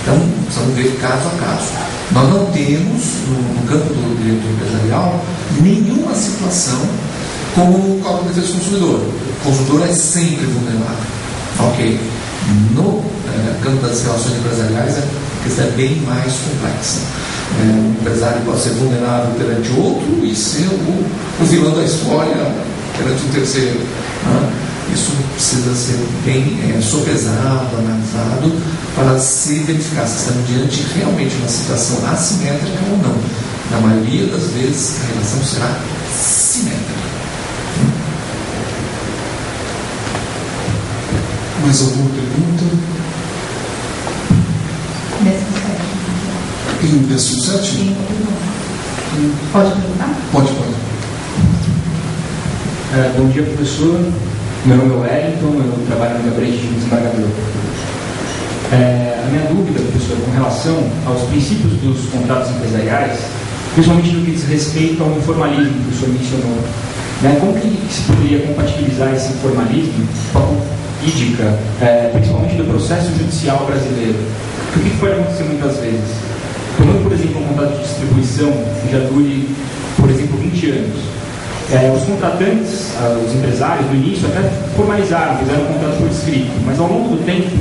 Então, precisamos ver caso a caso. Nós não temos, no campo do direito empresarial, nenhuma situação como o Código de Defesa do Consumidor. O consumidor é sempre vulnerável. Ok. No campo das relações empresariais, a questão é bem mais complexa. O empresário pode ser vulnerável perante outro e ser o vilão da história perante um terceiro. Né? Isso precisa ser bem sopesado, analisado, para se verificar se estamos diante realmente de uma situação assimétrica ou não. Na maioria das vezes, a relação será simétrica. Mais alguma pergunta? 17. Tem um 17? Sim. Pode perguntar? Pode. Bom dia, professor. Meu nome é Wellington, eu trabalho no gabinete de desembargador. A minha dúvida, professor, com relação aos princípios dos contratos empresariais, principalmente no que diz respeito ao informalismo que o senhor mencionou. né? Como que se poderia compatibilizar esse informalismo com a política, principalmente do processo judicial brasileiro? O que pode acontecer muitas vezes? Tomando, por exemplo, um contrato de distribuição que já dure, por exemplo, 20 anos. Os contratantes, os empresários, no início até formalizaram, fizeram um contrato por escrito, mas ao longo do tempo,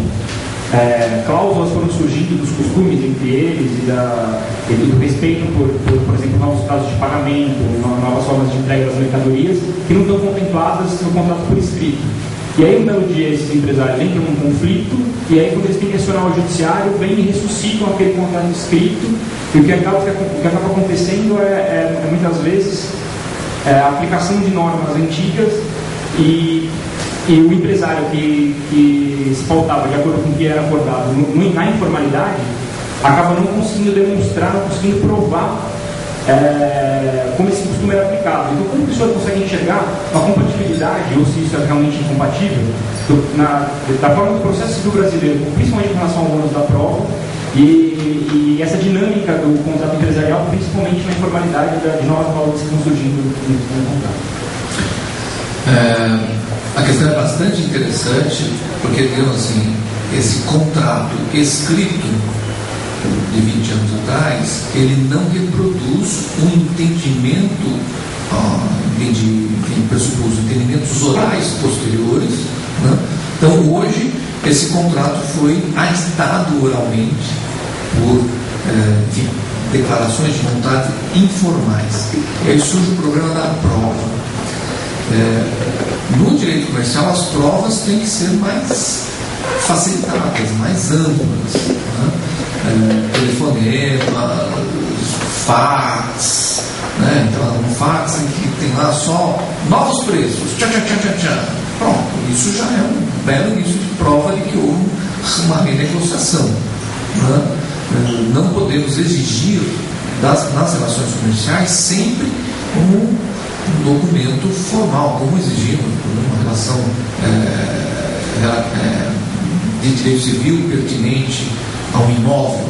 cláusulas foram surgindo dos costumes entre eles e do respeito por exemplo, novos prazos de pagamento, novas formas de entrega das mercadorias, que não estão contempladas no contrato por escrito. E aí, um belo dia, esses empresários entram num conflito, e aí, quando eles têm que acionar o judiciário, vêm e ressuscitam aquele contrato escrito, e o que acaba acontecendo é muitas vezes, a aplicação de normas antigas e o empresário que se pautava de acordo com o que era acordado na informalidade, acaba não conseguindo demonstrar, não conseguindo provar como esse costume era aplicado. Então, como o senhor consegue enxergar uma compatibilidade, ou se isso é realmente incompatível, da forma do processo civil brasileiro, principalmente em relação ao ônus da prova, e essa dinâmica do contrato empresarial, principalmente na informalidade de novas cláusulas que estão surgindo no contrato? A questão é bastante interessante, porque, digamos assim, esse contrato escrito de 20 anos atrás, ele não reproduz um entendimento, pressupôs entendimentos orais posteriores, né? Então, hoje, esse contrato foi agitado oralmente por declarações de vontade informais. E aí surge o problema da prova. No direito comercial, as provas têm que ser mais facilitadas, mais amplas, né? Telefonema, fax, né? Então, um fax em que tem lá só novos preços, pronto, isso já é um belo início de prova de que houve uma renegociação, né? Não podemos exigir nas relações comerciais sempre um documento formal, como exigimos uma relação de direito civil pertinente a um imóvel,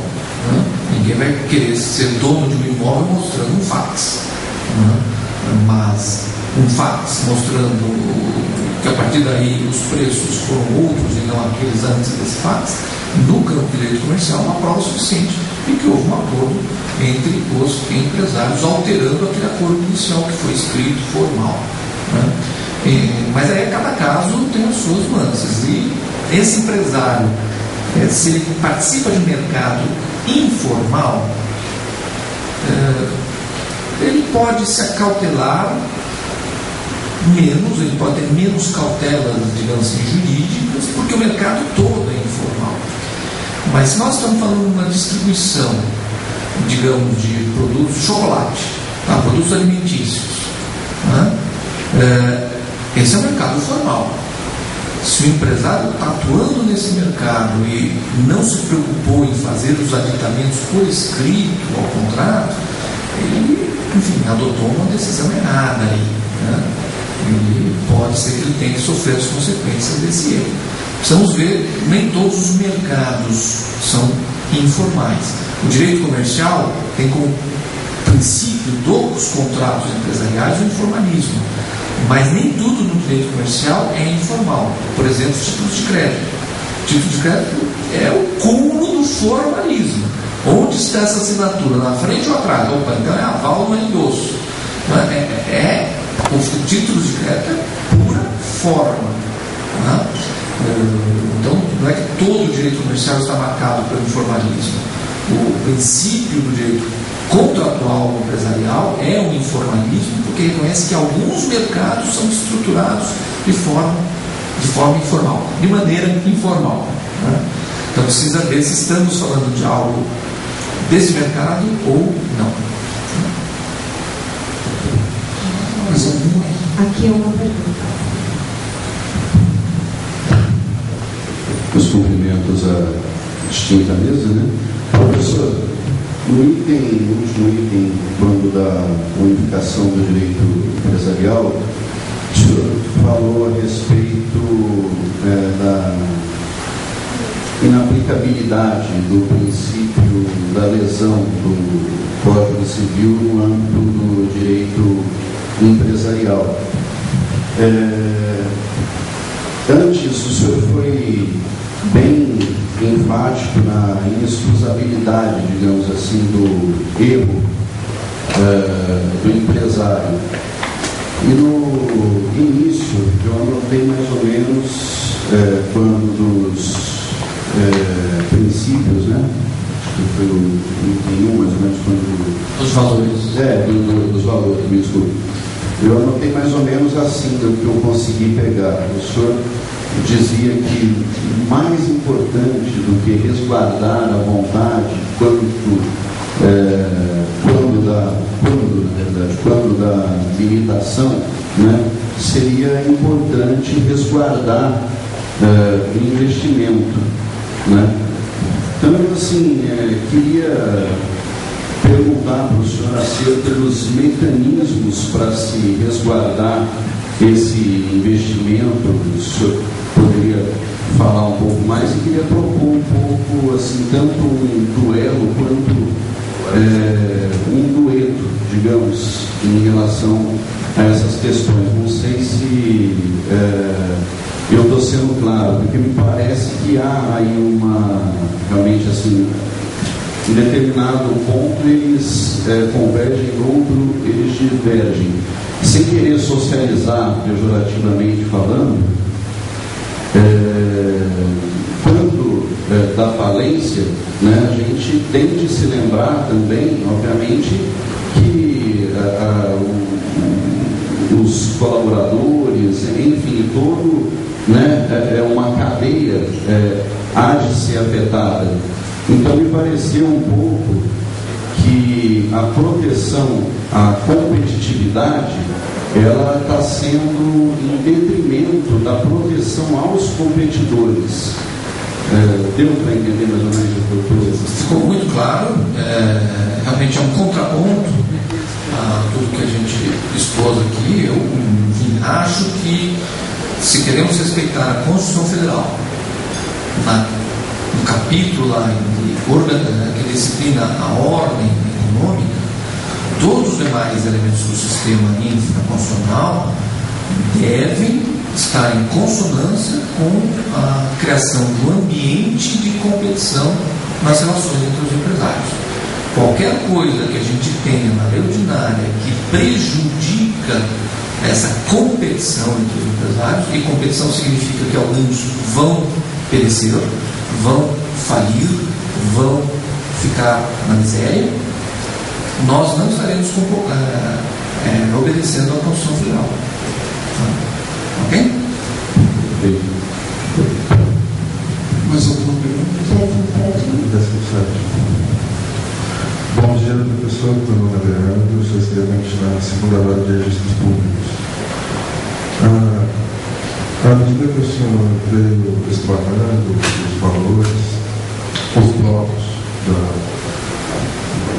né? Ninguém vai querer ser dono de um imóvel mostrando um fax, né? Mas um fax mostrando que a partir daí os preços foram outros e não aqueles antes desse fax, no campo de direito comercial é uma prova suficiente de que houve um acordo entre os empresários, alterando aquele acordo inicial que foi escrito, formal, né? Mas aí cada caso tem as suas nuances, e esse empresário, se ele participa de um mercado informal, ele pode se acautelar menos, ele pode ter menos cautelas, digamos assim, jurídicas, porque o mercado todo é informal. Mas se nós estamos falando de uma distribuição, digamos, de produtos de chocolate, produtos alimentícios, né? Esse é um mercado formal. Se o empresário está atuando nesse mercado e não se preocupou em fazer os aditamentos por escrito ao contrato, ele, enfim, adotou uma decisão errada aí, né? E pode ser que ele tenha que sofrer as consequências desse erro. Precisamos ver, nem todos os mercados são informais. O direito comercial tem como princípio dos contratos empresariais o informalismo, mas nem tudo no direito comercial é informal. Por exemplo, os títulos de crédito. O título de crédito é o cúmulo do formalismo. Onde está essa assinatura? Na frente ou atrás? Opa, então é aval, não é endosso. O título de crédito é pura forma, né? Então, não é que todo o direito comercial está marcado pelo informalismo. O princípio do direito contratual empresarial é o informalismo, porque reconhece que alguns mercados são estruturados de forma informal, de maneira informal, né? Então precisa ver se estamos falando de algo desse mercado ou não. Aqui é uma pergunta. Os cumprimentos à distinta mesa, né? Professor, no último item, quando da unificação do direito empresarial, o senhor falou a respeito da inaplicabilidade do princípio da lesão do Código Civil no âmbito do direito empresarial. Antes, o senhor foi bem enfático na inexcusabilidade, digamos assim, do erro do empresário. E no início, eu anotei mais ou menos quando dos princípios, né? Acho que foi no 31, mais ou menos, quando... Os valores. Dos valores, me desculpe. Eu anotei mais ou menos assim do que eu consegui pegar. O senhor dizia que mais importante do que resguardar a vontade quando da limitação, né, seria importante resguardar o investimento, né? Então, assim, queria perguntar para o senhor acerca dos mecanismos para se resguardar esse investimento. O senhor poderia falar um pouco mais, e queria propor um pouco, assim, tanto um duelo quanto um dueto, digamos, em relação a essas questões. Não sei se eu estou sendo claro, porque me parece que há aí realmente assim, em determinado ponto eles convergem, em outro eles divergem. Sem querer socializar, pejorativamente falando, quando da falência, né, a gente tem de se lembrar também, obviamente, que os colaboradores, enfim, todo, né, uma cadeia há de ser afetada. Então me pareceu um pouco que a proteção, a competitividade, ela está sendo em detrimento da proteção aos competidores. Deu para entender mais ou menos o que eu estou... Ficou muito claro, realmente é um contraponto a tudo que a gente expôs aqui. Eu acho que, se queremos respeitar a Constituição Federal, no capítulo lá que disciplina a ordem econômica, todos os demais elementos do sistema infraconstitucional devem estar em consonância com a criação do ambiente de competição nas relações entre os empresários. Qualquer coisa que a gente tenha na lei ordinária que prejudica essa competição entre os empresários, e competição significa que alguns vão perecer, vão falir, vão ficar na miséria, nós não estaremos obedecendo à Constituição Federal. Ok? Mais alguma pergunta? Bom dia, professor. Meu nome é Leandro, sou estudante na segunda hora de registros públicos. À medida que o senhor veio explanando os valores, os blocos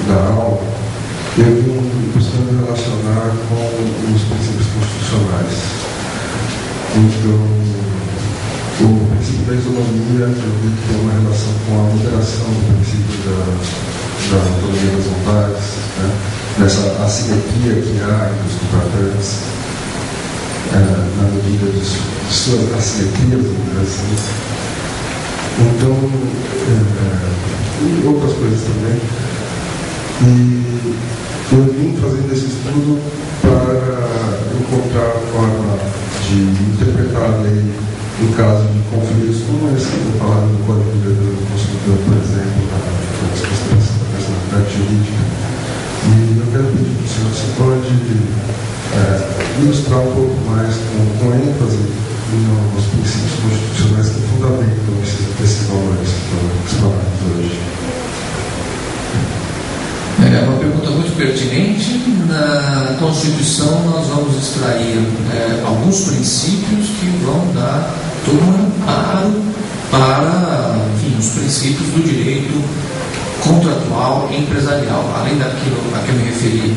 da aula, eu vim buscando relacionar com os princípios constitucionais. Então, o princípio da isonomia, eu vi que tem uma relação com a moderação do princípio da autonomia das vontades, né? Nessa assimetria que há entre os contratantes, na medida de suas assimetrias, assim. Então, e outras coisas também. E eu vim fazendo esse estudo para encontrar a forma de interpretar a lei no caso de conflitos, como esse que eu falava no Código de Defesa do Consumidor, por exemplo, na discussão da personalidade jurídica. E eu quero pedir para o senhor se pode ilustrar um pouco mais com ênfase nos princípios constitucionais que fundamentam esses valores que foram explanados hoje. É uma pergunta muito pertinente. Na Constituição nós vamos extrair alguns princípios que vão dar todo um amparo para, enfim, os princípios do direito contratual e empresarial, além daquilo a que eu me referi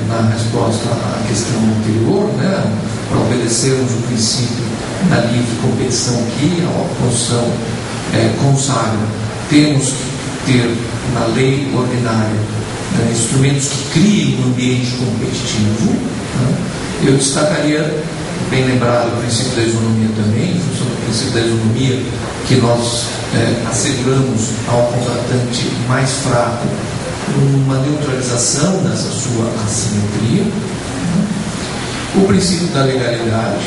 na resposta à questão anterior, né, para obedecermos o princípio da livre competição que a Constituição consagra. Temos que ter na lei ordinária instrumentos que criem um ambiente competitivo, né? Eu destacaria bem lembrado o princípio da isonomia também, em função do princípio da isonomia, que nós asseguramos ao contratante mais fraco uma neutralização dessa sua assimetria. O princípio da legalidade,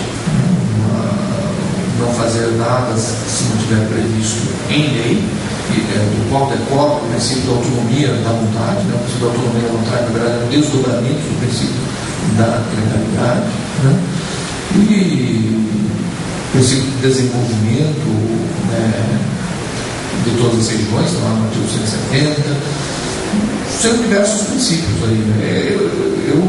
não fazer nada se não tiver previsto em lei, do qual decorre o princípio da autonomia da vontade, né? O princípio da autonomia da vontade, na verdade, é um desdobramento do princípio da legalidade, né? E o princípio de desenvolvimento, né, de todas as regiões, está lá no artigo 170. São diversos princípios aí, né? Eu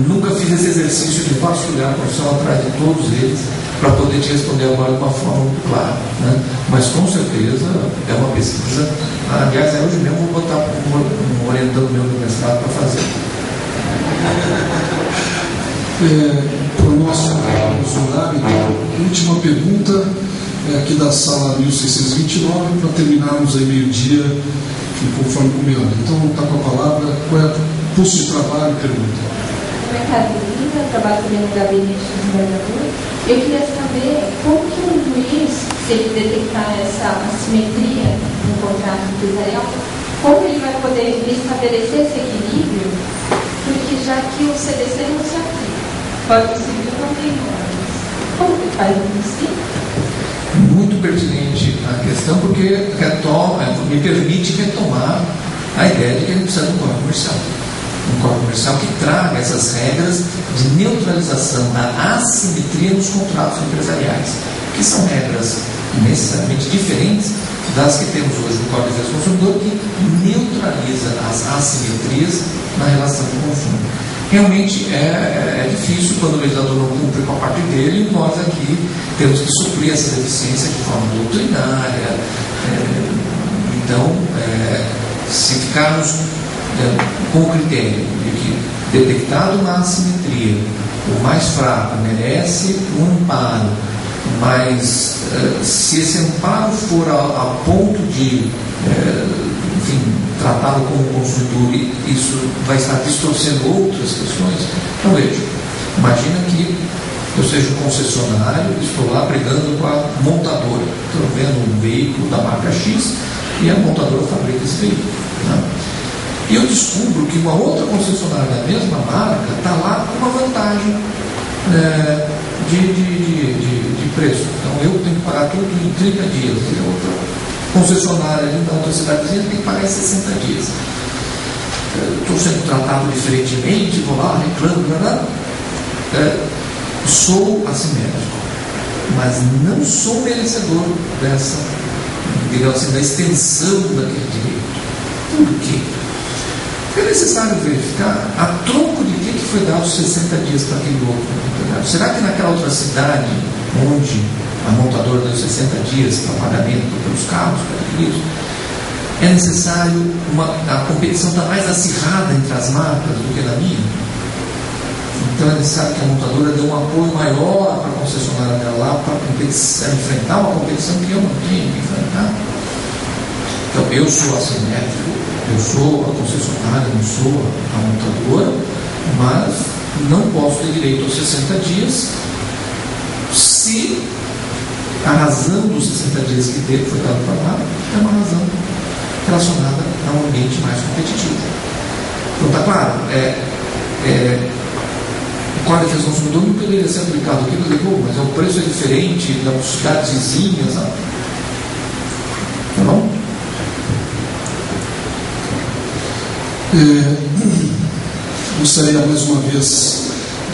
nunca fiz esse exercício de vasculhar a profissão atrás de todos eles para poder te responder agora de uma forma muito clara, né? Mas com certeza é uma pesquisa. Aliás, hoje mesmo vou botar um orientando meu mestrado para fazer. Para o nosso horário, última pergunta aqui da sala 1629, para terminarmos aí meio-dia, conforme combinado. Então, está com a palavra. Qual é o posto de trabalho? Pergunta. Meu nome é Carolina, eu trabalho também no gabinete do desembargador. Eu queria saber como que um juiz, se ele detectar essa assimetria no contrato empresarial, como ele vai poder estabelecer esse equilíbrio, porque já que o CDC não se aplica, o Código Civil não tem normas. Como que faz o município? Muito pertinente a questão, porque me permite retomar a ideia de que a gente precisa de um código comercial. Um código comercial que traga essas regras de neutralização da assimetria nos contratos empresariais, que são regras necessariamente diferentes das que temos hoje no Código de Defesa do Consumidor, que neutraliza as assimetrias na relação de consumo. Realmente é difícil quando o legislador não cumpre com a parte dele, e nós aqui temos que suprir essa deficiência de forma doutrinária. Então, se ficarmos com o critério de que, detectado uma assimetria, o mais fraco merece um amparo, mas se esse amparo for a ponto de tratá-lo como consumidor, isso vai estar distorcendo outras questões. Então, veja, imagina que eu seja um concessionário, estou lá brigando com a montadora, estou vendo um veículo da marca X e a montadora fabrica esse veículo, né? E eu descubro que uma outra concessionária da mesma marca está lá com uma vantagem de preço. Então eu tenho que pagar tudo em 30 dias, e a outra concessionária da outra cidadezinha tem que pagar em 60 dias. Estou sendo tratado diferentemente, vou lá, reclamo, sou assimétrico, mas não sou merecedor dessa, digamos assim, da extensão daquele direito. Por quê? É necessário verificar a troco de que foi dado 60 dias para aquele outro empregado. Será que naquela outra cidade, onde a montadora deu 60 dias para pagamento pelos carros, é necessário a competição está mais acirrada entre as marcas do que na minha? Então é necessário que a montadora dê um apoio maior para a concessionária dela lá para enfrentar uma competição que eu não tenho que enfrentar. Então eu sou assimétrico, eu sou a concessionária, não sou a montadora, mas não posso ter direito aos 60 dias se a razão dos 60 dias que foi dado para lá é uma razão relacionada a um ambiente mais competitivo. Então está claro, o Código de Defesa do Consumidor não poderia ser aplicado aqui, mas o preço é diferente das cidades vizinhas, tá bom? Gostaria mais uma vez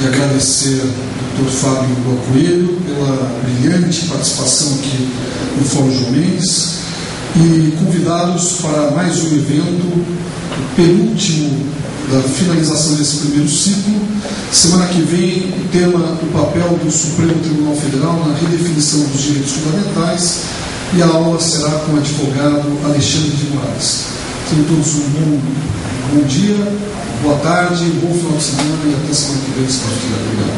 de agradecer ao Dr. Fábio Lua Coelho pela brilhante participação aqui no Fórum João Mendes e convidá-los para mais um evento, o penúltimo da finalização desse primeiro ciclo. Semana que vem, o tema do papel do Supremo Tribunal Federal na redefinição dos direitos fundamentais, e a aula será com o advogado Alexandre de Moraes. Tenham todos um bom dia, boa tarde, bom final de semana e até semana que vem, se Deus quiser. Obrigado.